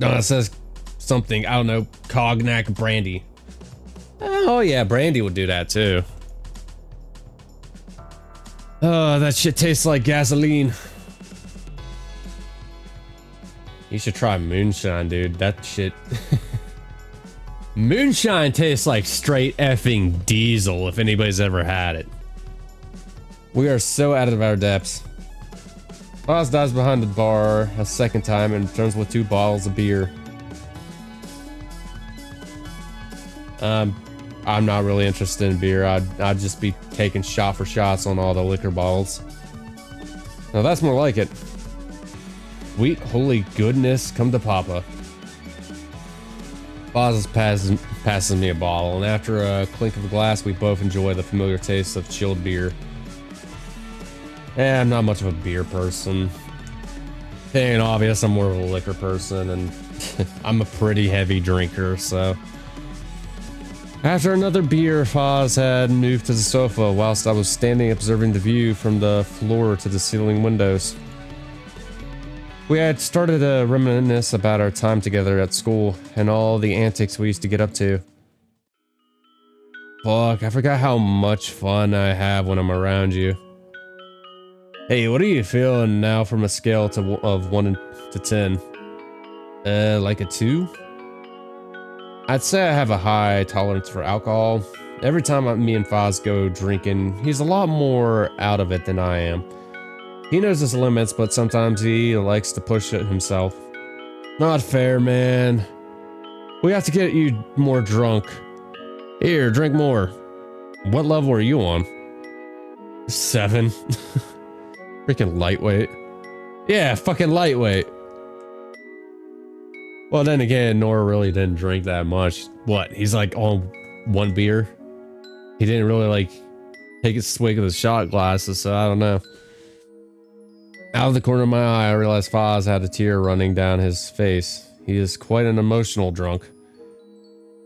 No, it says something, I don't know, cognac brandy. Oh yeah, brandy would do that too. Oh, that shit tastes like gasoline. You should try moonshine, dude. That shit... Moonshine tastes like straight effing diesel if anybody's ever had it. We are so out of our depths. Foz dives behind the bar a second time and returns with 2 bottles of beer. I'm not really interested in beer. I'd just be taking shot for shots on all the liquor bottles. Now that's more like it. Sweet holy goodness, come to Papa. Foz passes me a bottle, and after a clink of a glass, we both enjoy the familiar taste of chilled beer. I'm not much of a beer person. It ain't obvious, I'm more of a liquor person, and I'm a pretty heavy drinker, so. After another beer, Foz had moved to the sofa whilst I was standing observing the view from the floor to the ceiling windows. We had started to reminisce about our time together at school and all the antics we used to get up to. Fuck, I forgot how much fun I have when I'm around you. Hey, what are you feeling now from a scale of 1 to 10? Like a 2? I'd say I have a high tolerance for alcohol. Every time me and Foz go drinking, he's a lot more out of it than I am. He knows his limits, but sometimes he likes to push it himself. Not fair, man. We have to get you more drunk. Here, drink more. What level are you on? 7. Freaking lightweight. Yeah, fucking lightweight. Well, then again, Nora really didn't drink that much. What? He's like on 1 beer? He didn't really like take a swig of the shot glasses, so I don't know. Out of the corner of my eye, I realized Foz had a tear running down his face. He is quite an emotional drunk.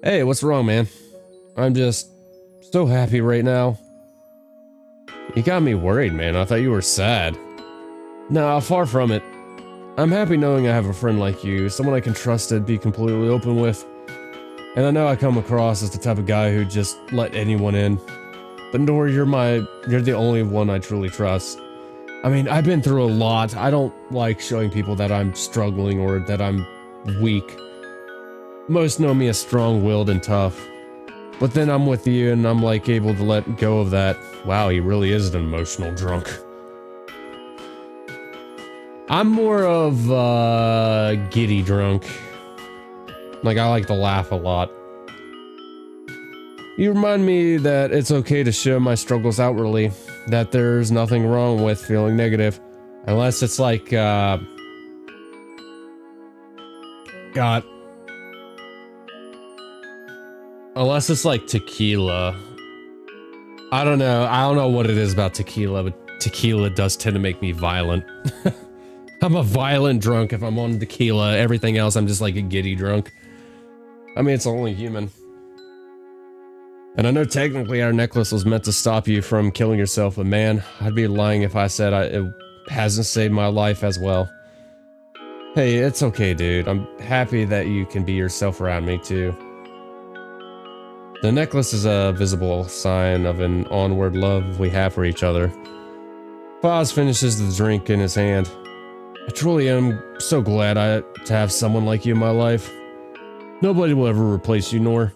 Hey, what's wrong, man? I'm just so happy right now. You got me worried, man. I thought you were sad. Nah, far from it. I'm happy knowing I have a friend like you, someone I can trust and be completely open with. And I know I come across as the type of guy who just let anyone in. But Nora, you're the only one I truly trust. I mean, I've been through a lot. I don't like showing people that I'm struggling or that I'm weak. Most know me as strong-willed and tough. But then I'm with you and I'm like able to let go of that. Wow, he really is an emotional drunk. I'm more of a giddy drunk. Like, I like to laugh a lot. You remind me that it's okay to show my struggles outwardly. That there's nothing wrong with feeling negative. Unless it's like, God. Unless it's like tequila. I don't know. I don't know what it is about tequila, but tequila does tend to make me violent. I'm a violent drunk if I'm on tequila. Everything else, I'm just like a giddy drunk. I mean, it's only human. And I know technically our necklace was meant to stop you from killing yourself, but man, I'd be lying if I said it hasn't saved my life as well. Hey, it's okay, dude. I'm happy that you can be yourself around me, too. The necklace is a visible sign of an onward love we have for each other. Foz finishes the drink in his hand. I truly am so glad to have someone like you in my life. Nobody will ever replace you, Nor.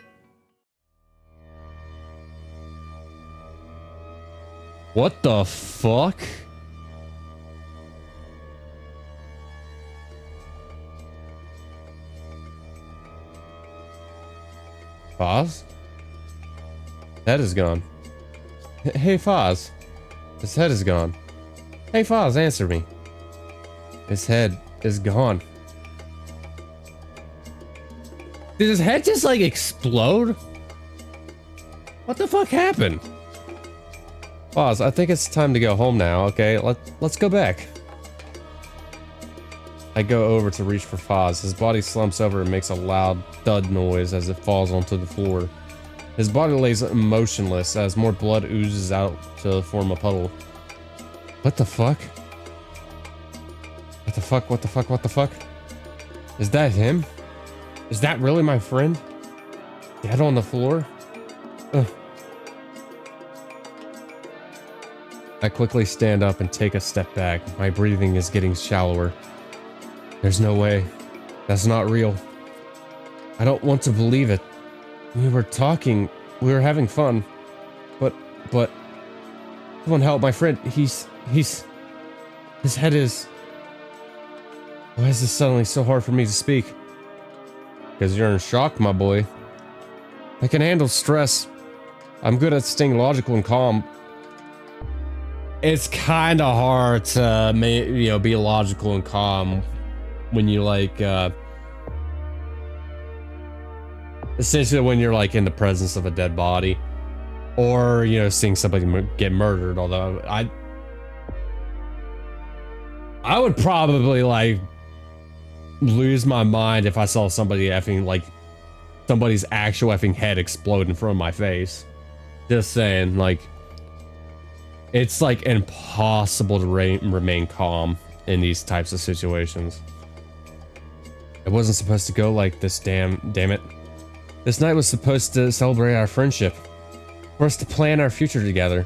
What the fuck? Foz? Head is gone. Hey, Foz. His head is gone. Hey, Foz, answer me. His head is gone. Did his head just like explode? What the fuck happened? Foz, I think it's time to go home now, okay? Let's go back. I go over to reach for Foz. His body slumps over and makes a loud thud noise as it falls onto the floor. His body lays motionless as more blood oozes out to form a puddle. What the fuck? What the fuck? What the fuck? What the fuck? Is that him? Is that really my friend? Dead on the floor? Ugh. I quickly stand up and take a step back. My breathing is getting shallower. There's no way. That's not real. I don't want to believe it. We were talking. We were having fun. But... Someone help my friend. His head is... Why is this suddenly so hard for me to speak? Because you're in shock, my boy. I can handle stress, I'm good at staying logical and calm. It's kind of hard to, be logical and calm when you like, essentially when you're like in the presence of a dead body, or seeing somebody get murdered. Although I would probably like lose my mind if I saw somebody effing like somebody's actual effing head explode in front of my face. Just saying, like. It's like impossible to remain calm in these types of situations. It wasn't supposed to go like this, damn it. This night was supposed to celebrate our friendship. For us to plan our future together.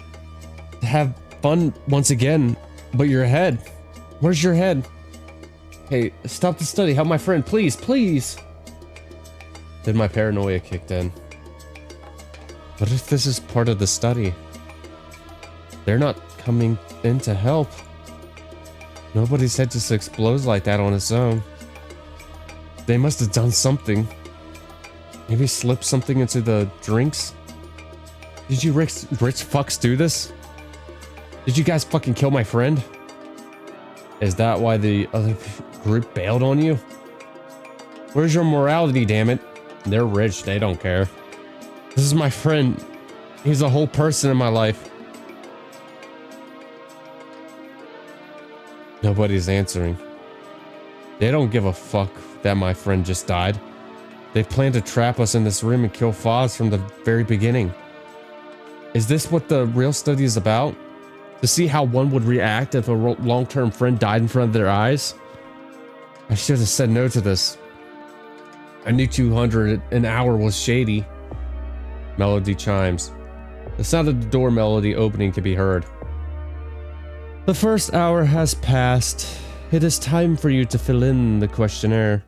To have fun once again. But your head. Where's your head? Hey, stop the study. Help my friend. Please, please. Then my paranoia kicked in. What if this is part of the study? They're not coming in to help. Nobody's head just explodes like that on its own. They must have done something. Maybe slipped something into the drinks? Did you rich fucks do this? Did you guys fucking kill my friend? Is that why the other group bailed on you? Where's your morality, damn it? They're rich, they don't care. This is my friend. He's a whole person in my life. Nobody's answering. They don't give a fuck that my friend just died. They plan to trap us in this room and kill Foz from the very beginning. Is this what the real study is about? To see how one would react if a long-term friend died in front of their eyes? I should have said no to this. I knew 200 an hour was shady. Melody chimes. The sound of the door melody opening can be heard. The first hour has passed. It is time for you to fill in the questionnaire.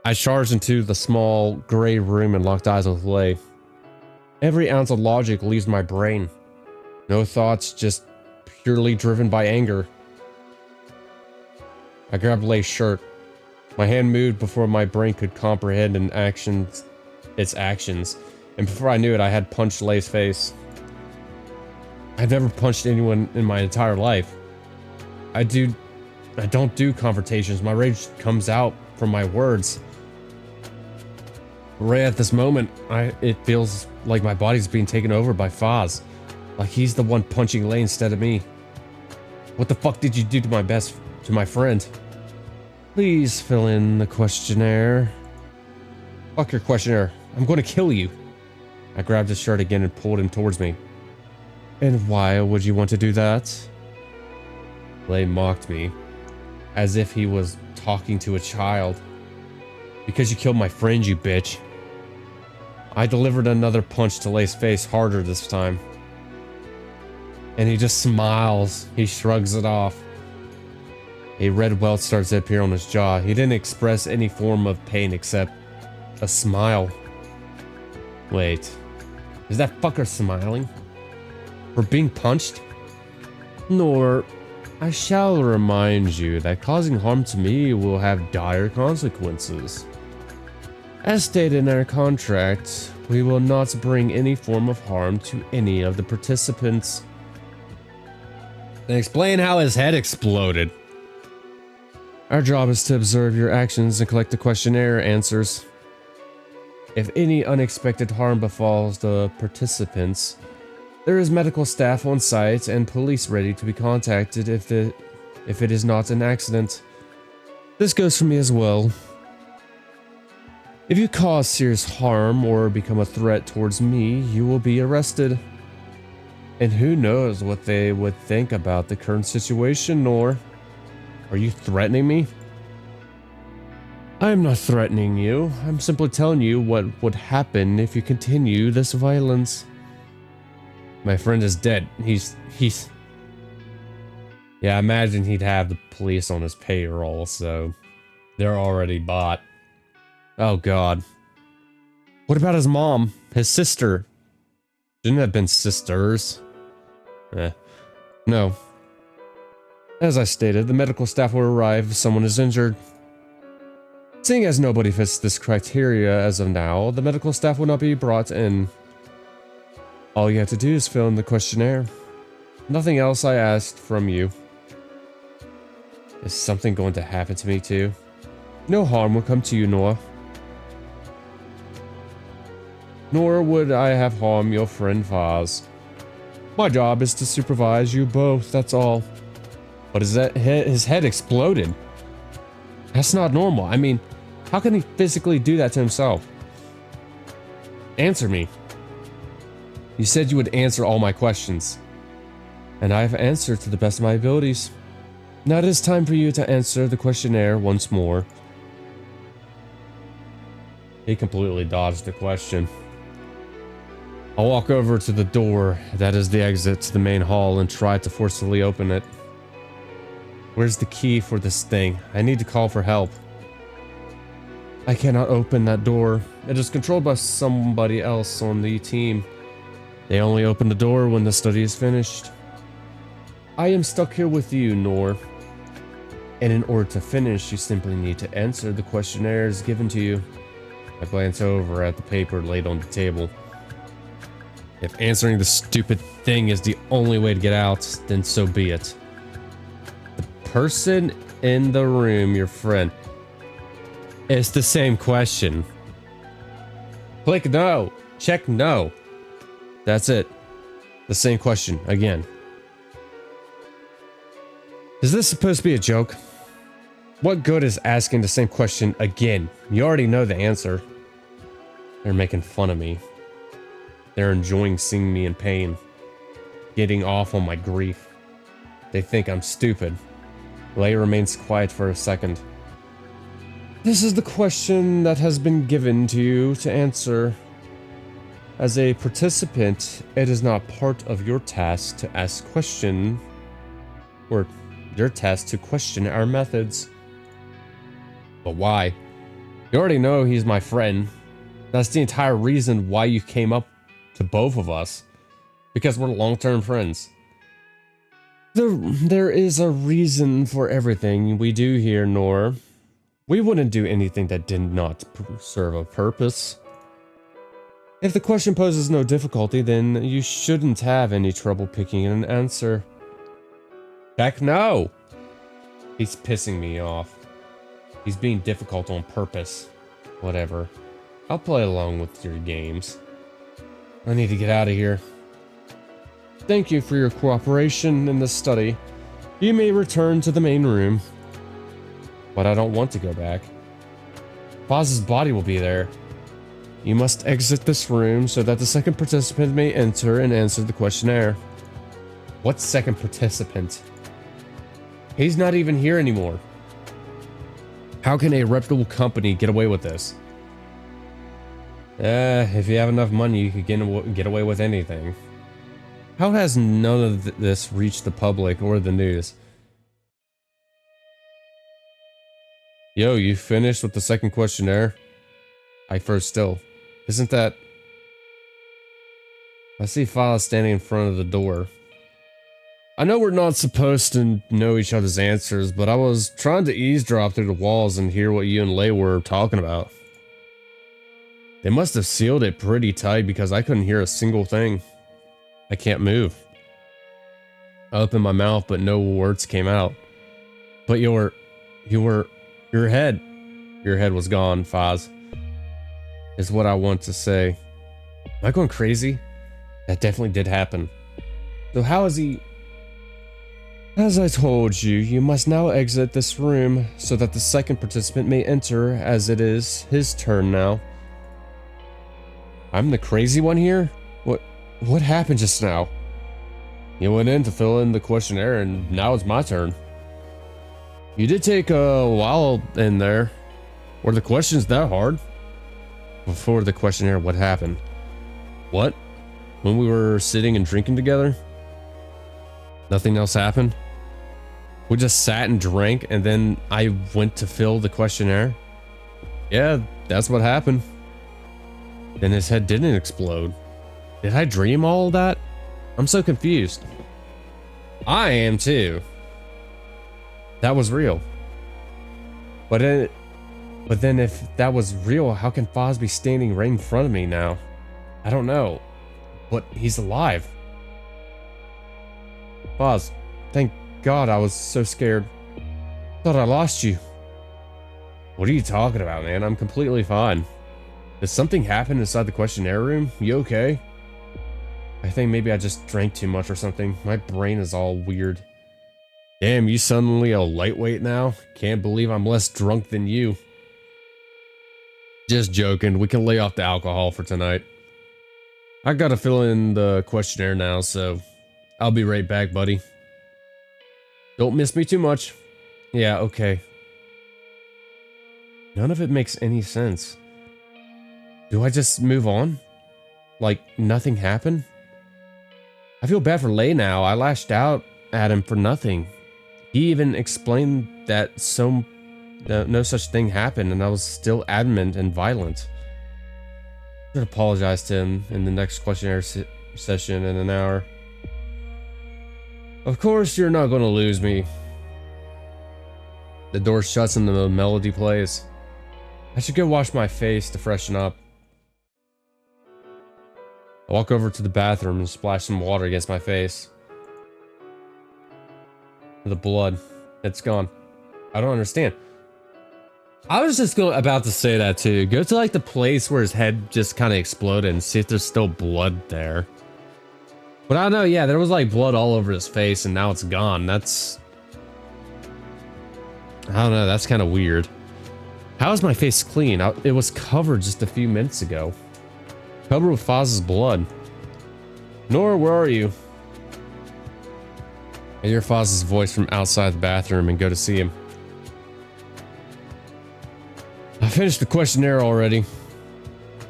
I charged into the small, gray room and locked eyes with Lay. Every ounce of logic leaves my brain. No thoughts, just purely driven by anger. I grabbed Lay's shirt. My hand moved before my brain could comprehend its actions, and before I knew it, I had punched Lay's face. I've never punched anyone in my entire life. I don't do confrontations. My rage comes out from my words. Right at this moment, it feels like my body's being taken over by Foz. Like he's the one punching Lay instead of me. What the fuck did you do to my friend? Please fill in the questionnaire. Fuck your questionnaire. I'm going to kill you. I grabbed his shirt again and pulled him towards me. And why would you want to do that? Lay mocked me, as if he was talking to a child. Because you killed my friend, you bitch. I delivered another punch to Lay's face, harder this time. And he just smiles. He shrugs it off. A red welt starts to appear on his jaw. He didn't express any form of pain except a smile. Wait, is that fucker smiling? For being punched? Nor, I shall remind you that causing harm to me will have dire consequences. As stated in our contract, we will not bring any form of harm to any of the participants. Then explain how his head exploded. Our job is to observe your actions and collect the questionnaire answers. If any unexpected harm befalls the participants, there is medical staff on site and police ready to be contacted if it is not an accident. This goes for me as well. If you cause serious harm or become a threat towards me, you will be arrested. And who knows what they would think about the current situation, nor... Are you threatening me? I am not threatening you. I'm simply telling you what would happen if you continue this violence. My friend is dead. He's... Yeah, I imagine he'd have the police on his payroll, so... They're already bought. Oh god. What about his mom? His sister? Shouldn't have been sisters. No. As I stated, the medical staff will arrive if someone is injured. Seeing as nobody fits this criteria as of now, the medical staff will not be brought in. All you have to do is fill in the questionnaire. Nothing else I asked from you. Is something going to happen to me too? No harm will come to you, Noah. Nor would I have harmed your friend Vaz. My job is to supervise you both, that's all. But his head exploded. That's not normal. I mean, how can he physically do that to himself? Answer me. You said you would answer all my questions. And I have answered to the best of my abilities. Now it is time for you to answer the questionnaire once more. He completely dodged the question. I'll walk over to the door that is the exit to the main hall and try to forcefully open it. Where's the key for this thing? I need to call for help. I cannot open that door. It is controlled by somebody else on the team. They only open the door when the study is finished. I am stuck here with you, Noor. And in order to finish, you simply need to answer the questionnaires given to you. I glance over at the paper laid on the table. If answering the stupid thing is the only way to get out, then so be it. The person in the room, your friend. It's the same question. Click no. Check no. That's it. The same question again. Is this supposed to be a joke? What good is asking the same question again? You already know the answer. They're making fun of me. They're enjoying seeing me in pain. Getting off on my grief. They think I'm stupid. Leia remains quiet for a second. This is the question that has been given to you to answer. As a participant, it is not part of your task to ask question, or your task to question our methods. But why? You already know he's my friend. That's the entire reason why you came up to both of us. Because we're long-term friends. There is a reason for everything we do here, Noor. We wouldn't do anything that did not serve a purpose. If the question poses no difficulty, then you shouldn't have any trouble picking an answer. Heck no! He's pissing me off. He's being difficult on purpose. Whatever. I'll play along with your games. I need to get out of here. Thank you for your cooperation in this study. You may return to the main room. But I don't want to go back. Vaz's body will be there. You must exit this room so that the second participant may enter and answer the questionnaire. What second participant? He's not even here anymore. How can a reputable company get away with this? If you have enough money, you could get away with anything. How has none of this reached the public or the news? Yo, you finished with the second questionnaire? I first still. Isn't that... I see Fala standing in front of the door. I know we're not supposed to know each other's answers, but I was trying to eavesdrop through the walls and hear what you and Lei were talking about. They must have sealed it pretty tight because I couldn't hear a single thing. I can't move. I opened my mouth, but no words came out. But your head was gone, Faz. Is what I want to say. Am I going crazy? That definitely did happen. So how is he... As I told you, you must now exit this room so that the second participant may enter, as it is his turn now. I'm the crazy one here? What happened just now? You went in to fill in the questionnaire and now it's my turn. You did take a while in there. Were the questions that hard? Before the questionnaire, what happened? What? When we were sitting and drinking together? Nothing else happened? We just sat and drank and then I went to fill the questionnaire? Yeah, that's what happened. Then his head didn't explode. Did I dream all of that? I'm so confused. I am too. That was real. But But then if that was real, how can Foz be standing right in front of me now? I don't know. But he's alive. Foz, thank God, I was so scared. Thought I lost you. What are you talking about, man? I'm completely fine. Did something happen inside the questionnaire room? You okay? I think maybe I just drank too much or something. My brain is all weird. Damn, you suddenly a lightweight now? Can't believe I'm less drunk than you. Just joking. We can lay off the alcohol for tonight. I gotta fill in the questionnaire now, so I'll be right back, buddy. Don't miss me too much. Yeah, okay. None of it makes any sense. Do I just move on? Like, nothing happened? I feel bad for Lay now. I lashed out at him for nothing. He even explained that no such thing happened, and I was still adamant and violent. I should apologize to him in the next questionnaire session in an hour. Of course, you're not going to lose me. The door shuts and the melody plays. I should go wash my face to freshen up. I walk over to the bathroom and splash some water against my face. The blood, it's gone. I don't understand. I was just about to say that too. Go to like the place where his head just kind of exploded and see if there's still blood there. But I don't know, yeah, there was like blood all over his face and now it's gone. I don't know, that's kind of weird. How is my face clean? It was covered just a few minutes ago. Covered with Foz's blood. Nora, where are you? I hear Foz's voice from outside the bathroom and go to see him. I finished the questionnaire already.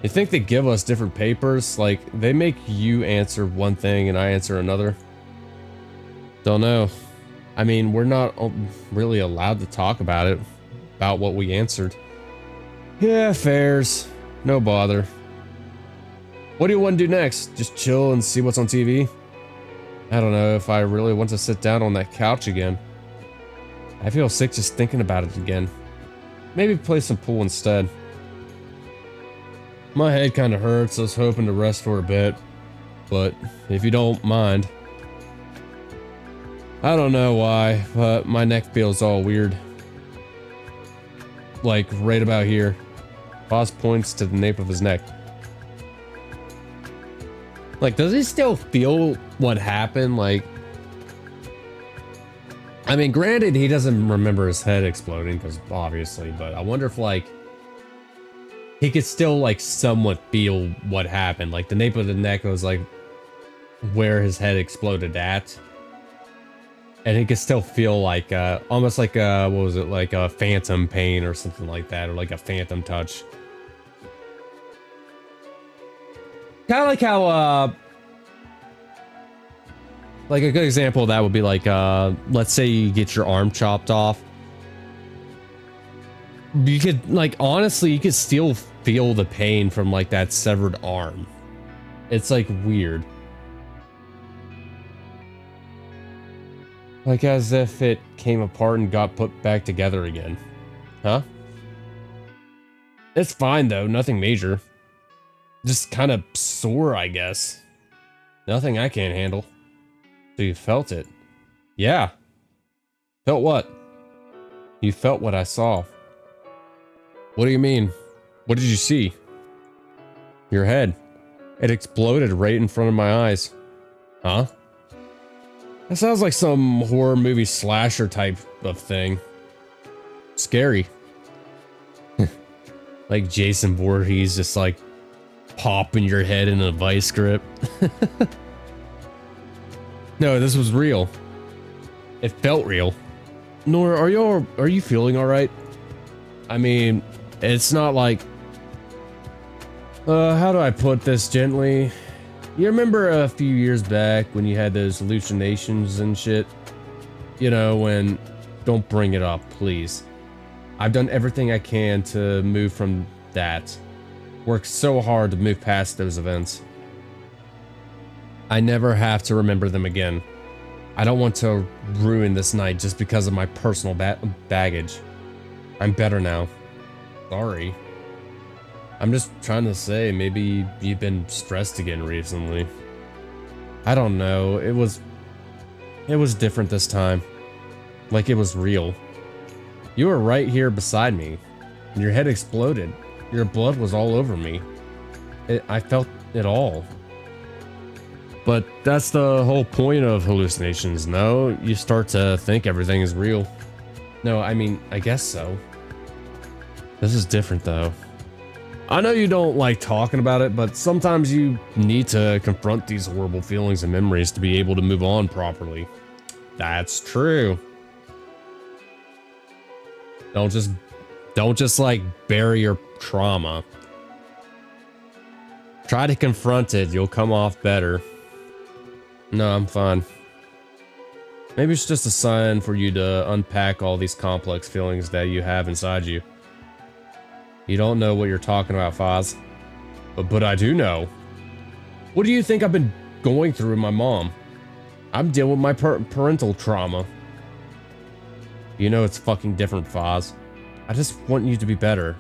You think they give us different papers? Like, they make you answer one thing and I answer another? Don't know. I mean, we're not really allowed to talk about it. About what we answered. Yeah, fairs. No bother. What do you want to do next? Just chill and see what's on TV? I don't know if I really want to sit down on that couch again. I feel sick just thinking about it again. Maybe play some pool instead. My head kind of hurts. I was hoping to rest for a bit. But if you don't mind. I don't know why, but my neck feels all weird. Like right about here. Boss points to the nape of his neck. Like, does he still feel what happened? Like, I mean, granted, he doesn't remember his head exploding, because obviously, but I wonder if, like, he could still, like, somewhat feel what happened. Like, the nape of the neck was, like, where his head exploded at. And he could still feel, like, almost like, what was it, like a phantom pain or something like that, or like a phantom touch. Kind of like how, like a good example of that would be like, let's say you get your arm chopped off. You could, like, honestly, you could still feel the pain from, like, that severed arm. It's, like, weird. Like, as if it came apart and got put back together again. Huh? It's fine, though. Nothing major. Just kind of sore, I guess. Nothing I can't handle. So you felt it? Yeah. Felt what? You felt what I saw. What do you mean? What did you see? Your head. It exploded right in front of my eyes. Huh? That sounds like some horror movie slasher type of thing. Scary. Like Jason Voorhees just like popping your head in a vice grip. No, this was real. It felt real. Nora, are you feeling all right? I mean, it's not like, how do I put this gently? You remember a few years back when you had those hallucinations and shit? You know, when, don't bring it up, please. I've done everything I can to move from that. Worked so hard to move past those events. I never have to remember them again. I don't want to ruin this night just because of my personal baggage. I'm better now. Sorry. I'm just trying to say, maybe you've been stressed again recently. I don't know. It was different this time. Like it was real. You were right here beside me, and your head exploded. Your blood was all over me. I felt it all. But that's the whole point of hallucinations, no? You start to think everything is real. No, I mean, I guess so. This is different though. I know you don't like talking about it, but sometimes you need to confront these horrible feelings and memories to be able to move on properly. That's true. Don't just like bury your trauma. Try to confront it, you'll come off better. No, I'm fine. Maybe it's just a sign for you to unpack all these complex feelings that you have inside you. You don't know what you're talking about, Foz. But I do know. What do you think I've been going through with my mom? I'm dealing with my parental trauma. You know it's fucking different, Foz. I just want you to be better.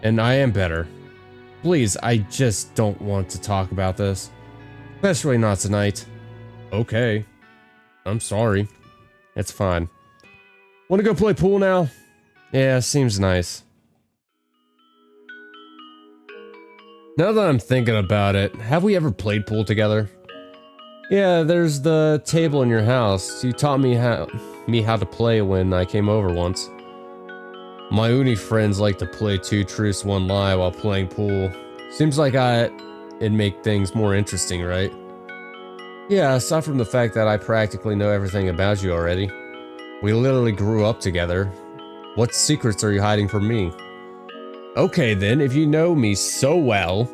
And I am better. Please, I just don't want to talk about this. Especially not tonight. Okay. I'm sorry. It's fine. Wanna go play pool now? Yeah, seems nice. Now that I'm thinking about it, have we ever played pool together? Yeah, there's the table in your house. You taught me how to play when I came over once. My uni friends like to play 2 truths, 1 lie while playing pool. Seems like it'd make things more interesting, right? Yeah, aside from the fact that I practically know everything about you already. We literally grew up together. What secrets are you hiding from me? Okay then, if you know me so well,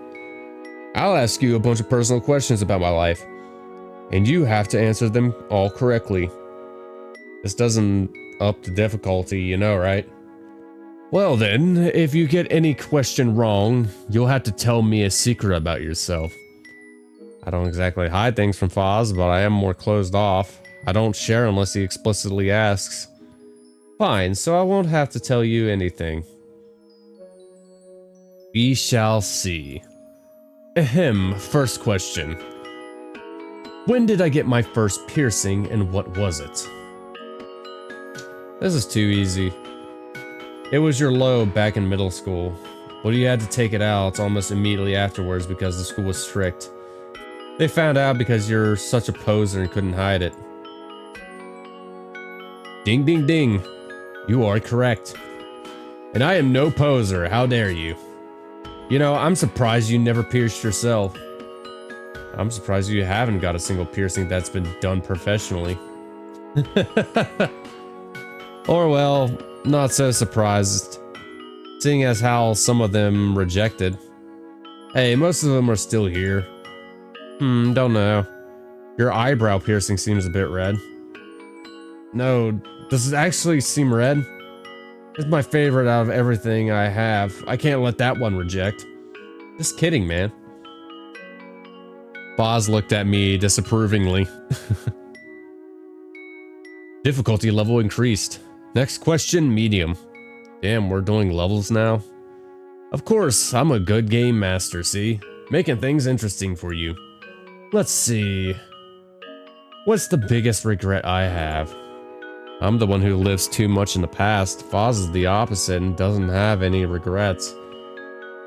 I'll ask you a bunch of personal questions about my life. And you have to answer them all correctly. This doesn't up the difficulty, you know, right? Well then, if you get any question wrong, you'll have to tell me a secret about yourself. I don't exactly hide things from Foz, but I am more closed off. I don't share unless he explicitly asks. Fine, so I won't have to tell you anything. We shall see. Ahem, first question. When did I get my first piercing and what was it? This is too easy. It was your lobe back in middle school. But you had to take it out almost immediately afterwards because the school was strict. They found out because you're such a poser and couldn't hide it. Ding ding ding. You are correct. And I am no poser, how dare you. You know, I'm surprised you never pierced yourself. I'm surprised you haven't got a single piercing that's been done professionally. Or well, not so surprised, seeing as how some of them rejected. Hey, most of them are still here. Don't know. Your eyebrow piercing seems a bit red. No, does it actually seem red? It's my favorite out of everything I have. I can't let that one reject. Just kidding, man. Foz looked at me disapprovingly. Difficulty level increased. Next question, medium. Damn, we're doing levels now. Of course, I'm a good game master, see? Making things interesting for you. Let's see. What's the biggest regret I have? I'm the one who lives too much in the past. Foz is the opposite and doesn't have any regrets.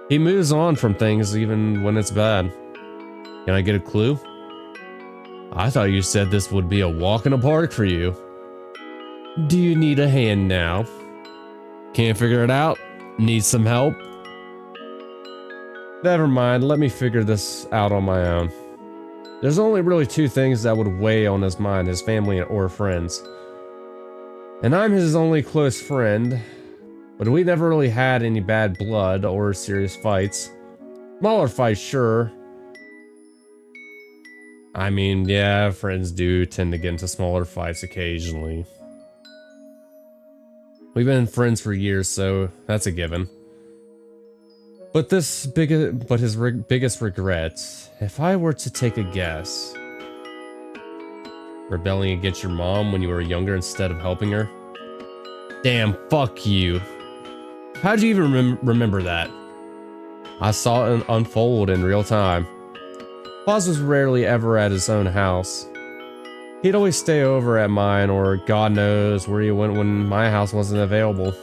He moves on from things even when it's bad. Can I get a clue? I thought you said this would be a walk in the park for you. Do you need a hand now? Can't figure it out? Need some help? Never mind, let me figure this out on my own. There's only really 2 things that would weigh on his mind, his family or friends. And I'm his only close friend, but we never really had any bad blood or serious fights. Smaller fights, sure. I mean, yeah, friends do tend to get into smaller fights occasionally. We've been friends for years, so that's a given. But his biggest regret, if I were to take a guess, rebelling against your mom when you were younger instead of helping her. Damn, fuck you. How'd you even remember that? I saw it unfold in real time. Foz was rarely ever at his own house. He'd always stay over at mine, or God knows where he went when my house wasn't available.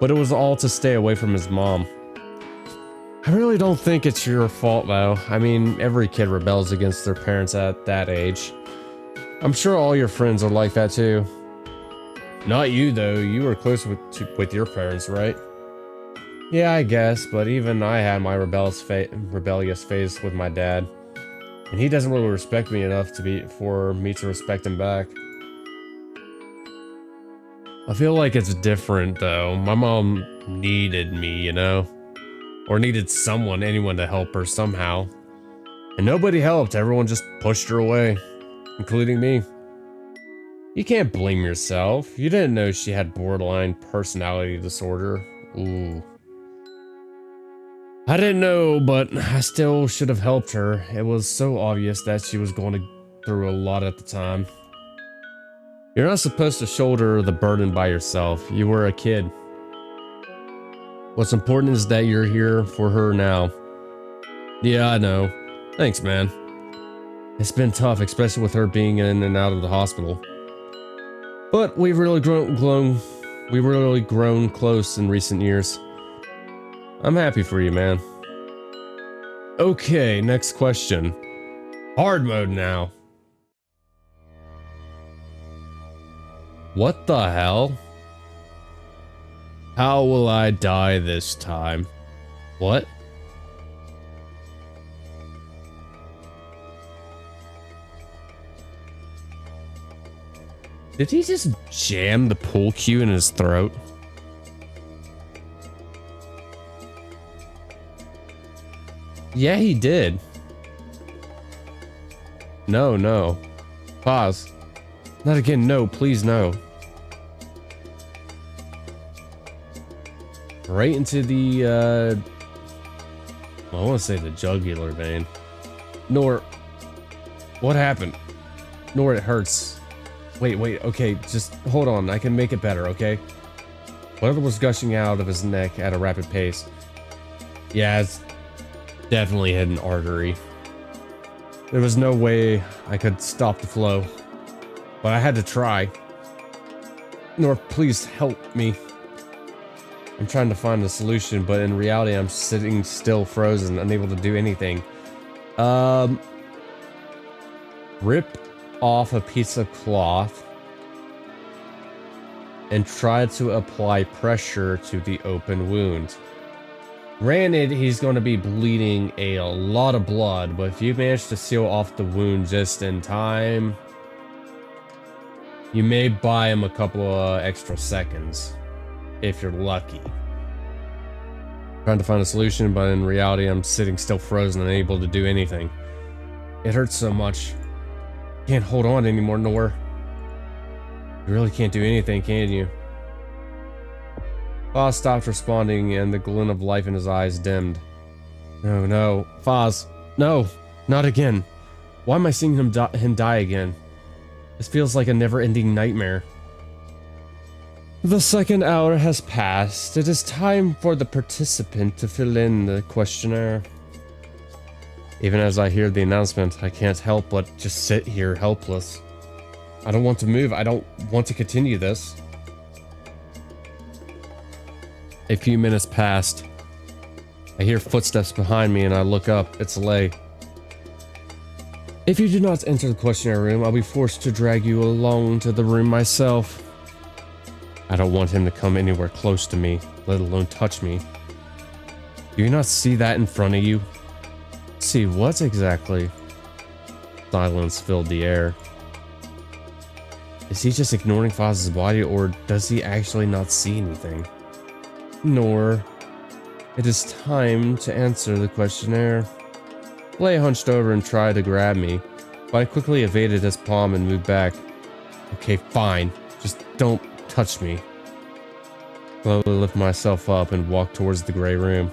But it was all to stay away from his mom. I really don't think it's your fault though. I mean, every kid rebels against their parents at that age. I'm sure all your friends are like that too. Not you though, you were close with your parents, right? Yeah, I guess, but even I had my rebellious phase with my dad. And he doesn't really respect me enough for me to respect him back. I feel like it's different though. My mom needed me, you know? Or needed anyone to help her somehow. And nobody helped, everyone just pushed her away. Including me. You can't blame yourself. You didn't know she had borderline personality disorder. Ooh. I didn't know, but I still should have helped her. It was so obvious that she was going through a lot at the time. You're not supposed to shoulder the burden by yourself. You were a kid. What's important is that you're here for her now. Yeah, I know. Thanks, man. It's been tough, especially with her being in and out of the hospital. But we've really grown close in recent years. I'm happy for you, man. Okay, next question. Hard mode now. What the hell? How will I die this time? What? Did he just jam the pool cue in his throat? Yeah, he did. No. Pause. Not again, no, please no. Right into the, I want to say the jugular vein. Nor, what happened? Nor, it hurts. Wait, okay, just hold on, I can make it better, okay? Blood was gushing out of his neck at a rapid pace. Yeah, it's definitely hit an artery. There was no way I could stop the flow, but I had to try. Nor, please help me. I'm trying to find a solution, but in reality, I'm sitting still, frozen, unable to do anything. Rip off a piece of cloth and try to apply pressure to the open wound. Granted, he's going to be bleeding a lot of blood, but if you manage to seal off the wound just in time, you may buy him a couple of extra seconds, if you're lucky. Trying to find a solution, but in reality, I'm sitting still frozen, unable to do anything. It hurts so much. Can't hold on anymore, Nor. You really can't do anything, can you? Foz stopped responding, and the glint of life in his eyes dimmed. No, Foz, no, not again. Why am I seeing him die again? This feels like a never-ending nightmare. The second hour has passed. It is time for the participant to fill in the questionnaire. Even as I hear the announcement, I can't help but just sit here helpless. I don't want to move. I don't want to continue this. A few minutes passed. I hear footsteps behind me and I look up. It's Lay. If you do not enter the questionnaire room, I'll be forced to drag you along to the room myself. I don't want him to come anywhere close to me, let alone touch me. Do you not see that in front of you? See what exactly? Silence filled the air. Is he just ignoring Foz's body, or does he actually not see anything? Nor. It is time to answer the questionnaire. Lay hunched over and tried to grab me, but I quickly evaded his palm and moved back. Okay, fine. Just don't touch me. Slowly lift myself up and walk towards the gray room.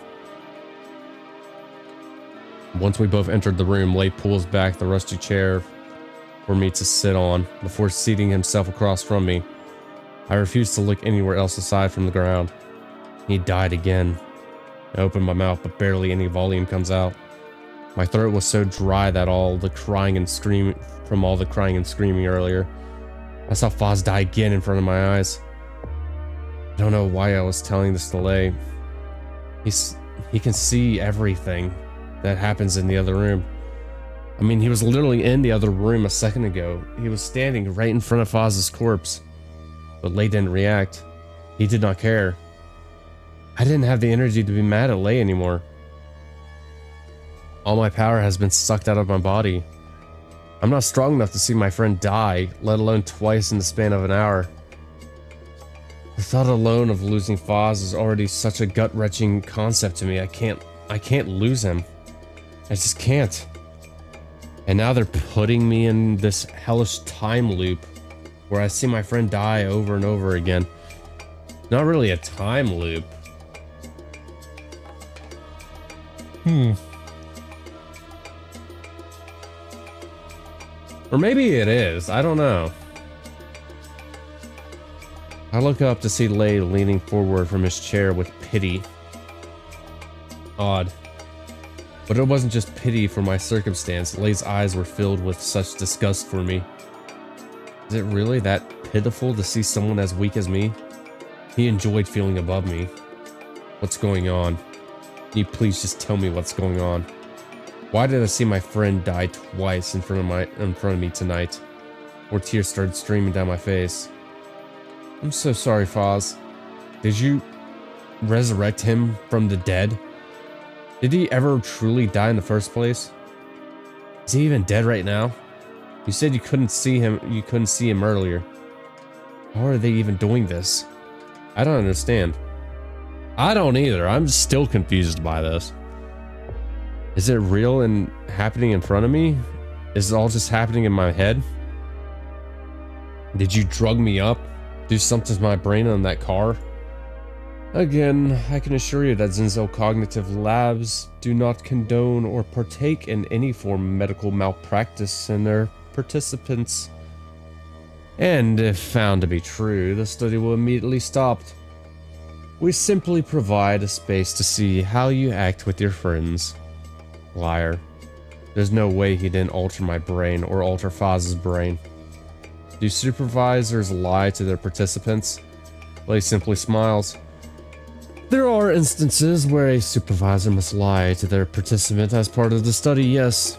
Once we both entered the room, Lay pulls back the rusty chair for me to sit on before seating himself across from me. I refused to look anywhere else aside from the ground. He died again. I opened my mouth, but barely any volume comes out. My throat was so dry that all the crying and screaming earlier. I saw Foz die again in front of my eyes. I don't know why I was telling this to Lay. He can see everything that happens in the other room. I mean, he was literally in the other room a second ago. He was standing right in front of Foz's corpse. But Lay didn't react. He did not care. I didn't have the energy to be mad at Lay anymore. All my power has been sucked out of my body. I'm not strong enough to see my friend die, let alone twice in the span of an hour. The thought alone of losing Foz is already such a gut-wrenching concept to me. I can't lose him. I just can't. And now they're putting me in this hellish time loop where I see my friend die over and over again. Not really a time loop. Or maybe it is. I don't know. I look up to see Lay leaning forward from his chair with pity. Odd. But it wasn't just pity for my circumstance. Lay's eyes were filled with such disgust for me. Is it really that pitiful to see someone as weak as me? He enjoyed feeling above me. What's going on? Can you please just tell me what's going on? Why did I see my friend die twice in front of me tonight? More tears started streaming down my face. I'm so sorry, Foz. Did you resurrect him from the dead? Did he ever truly die in the first place? Is he even dead right now? You said you couldn't see him earlier. How are they even doing this? I don't understand. I don't either. I'm still confused by this. Is it real and happening in front of me? Is it all just happening in my head? Did you drug me up? Do something to my brain on that car? Again, I can assure you that Zinzo Cognitive Labs do not condone or partake in any form of medical malpractice in their participants. And if found to be true, the study will immediately stop. We simply provide a space to see how you act with your friends. Liar. There's no way he didn't alter my brain or alter Foz's brain. Do supervisors lie to their participants? Lay simply smiles. There are instances where a supervisor must lie to their participant as part of the study, yes.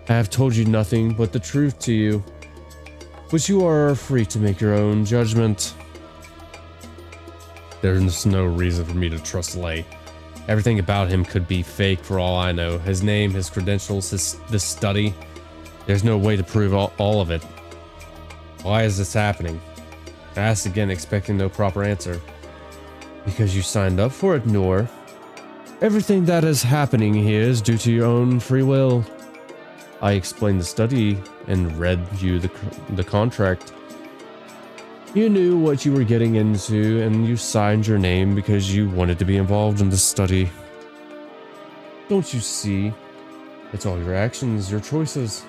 I have told you nothing but the truth to you, but you are free to make your own judgment. There's no reason for me to trust Lay. Everything about him could be fake for all I know. His name, his credentials, this study. There's no way to prove all of it. Why is this happening? I asked again, expecting no proper answer. Because you signed up for it, Noor. Everything that is happening here is due to your own free will. I explained the study and read you the contract. You knew what you were getting into, and you signed your name because you wanted to be involved in the study. Don't you see? It's all your actions, your choices.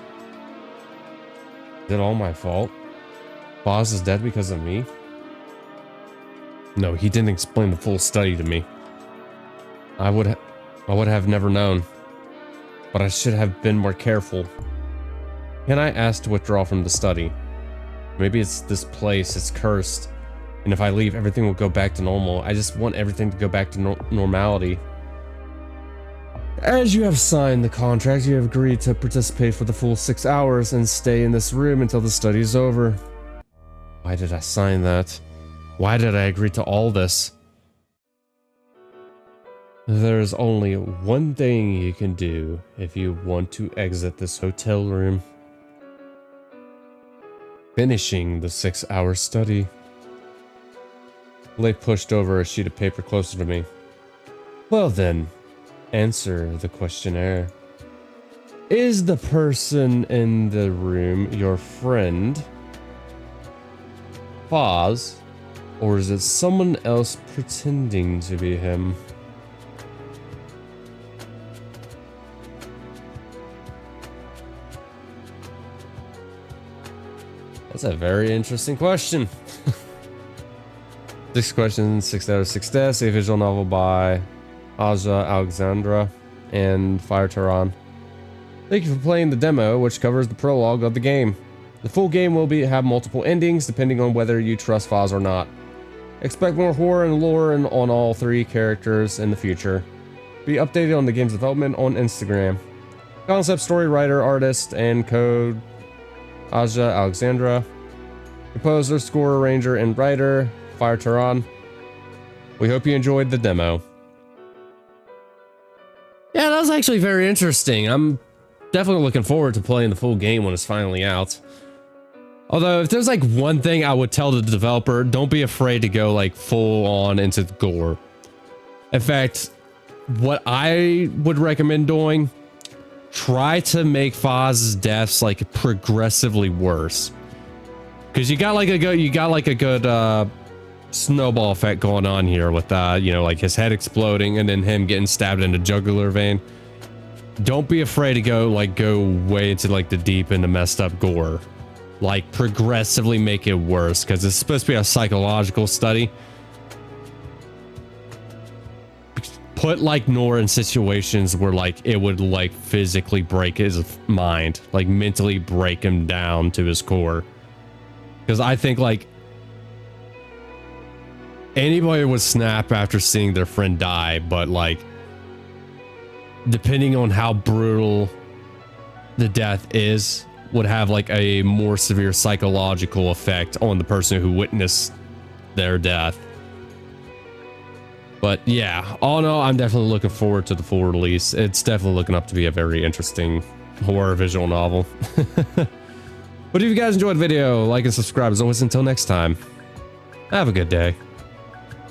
Is it all my fault? Foz is dead because of me? No, he didn't explain the full study to me. I would have never known. But I should have been more careful. Can I ask to withdraw from the study? Maybe it's this place, it's cursed. And if I leave, everything will go back to normal. I just want everything to go back to normality. As you have signed the contract, you have agreed to participate for the full 6 hours and stay in this room until the study is over. Why did I sign that? Why did I agree to all this? There is only one thing you can do if you want to exit this hotel room. Finishing the 6-hour study. Lay pushed over a sheet of paper closer to me. Well then, answer the questionnaire. Is the person in the room your friend, Foz, or is it someone else pretending to be him? That's a very interesting question. 6 questions, 6 out of 6 deaths. A visual novel by Aja Alexandra and Fire Tehran. Thank you for playing the demo, which covers the prologue of the game. The full game will have multiple endings, depending on whether you trust Foz or not. Expect more horror and lore on all 3 characters in the future. Be updated on the game's development on Instagram. Concept story writer, artist, and code Aja Alexandra. Composer, scorer, arranger, and writer Fire Tehran. We hope you enjoyed the demo. Yeah, that was actually very interesting. I'm definitely looking forward to playing the full game when it's finally out. Although, if there's like one thing I would tell the developer, don't be afraid to go like full on into the gore. In fact, what I would recommend doing, try to make Foz's deaths like progressively worse. Because you got like a good snowball effect going on here with you know, like his head exploding and then him getting stabbed in the jugular vein. Don't be afraid to go way into like the deep and the messed up gore. Like progressively make it worse, because it's supposed to be a psychological study. Put like Nor in situations where like it would like physically break his mind, like mentally break him down to his core. Because I think like anybody would snap after seeing their friend die, but like depending on how brutal the death is, would have like a more severe psychological effect on the person who witnessed their death. But yeah, all in all, I'm definitely looking forward to the full release. It's definitely looking up to be a very interesting horror visual novel. But if you guys enjoyed the video, like and subscribe as always. Until next time, have a good day.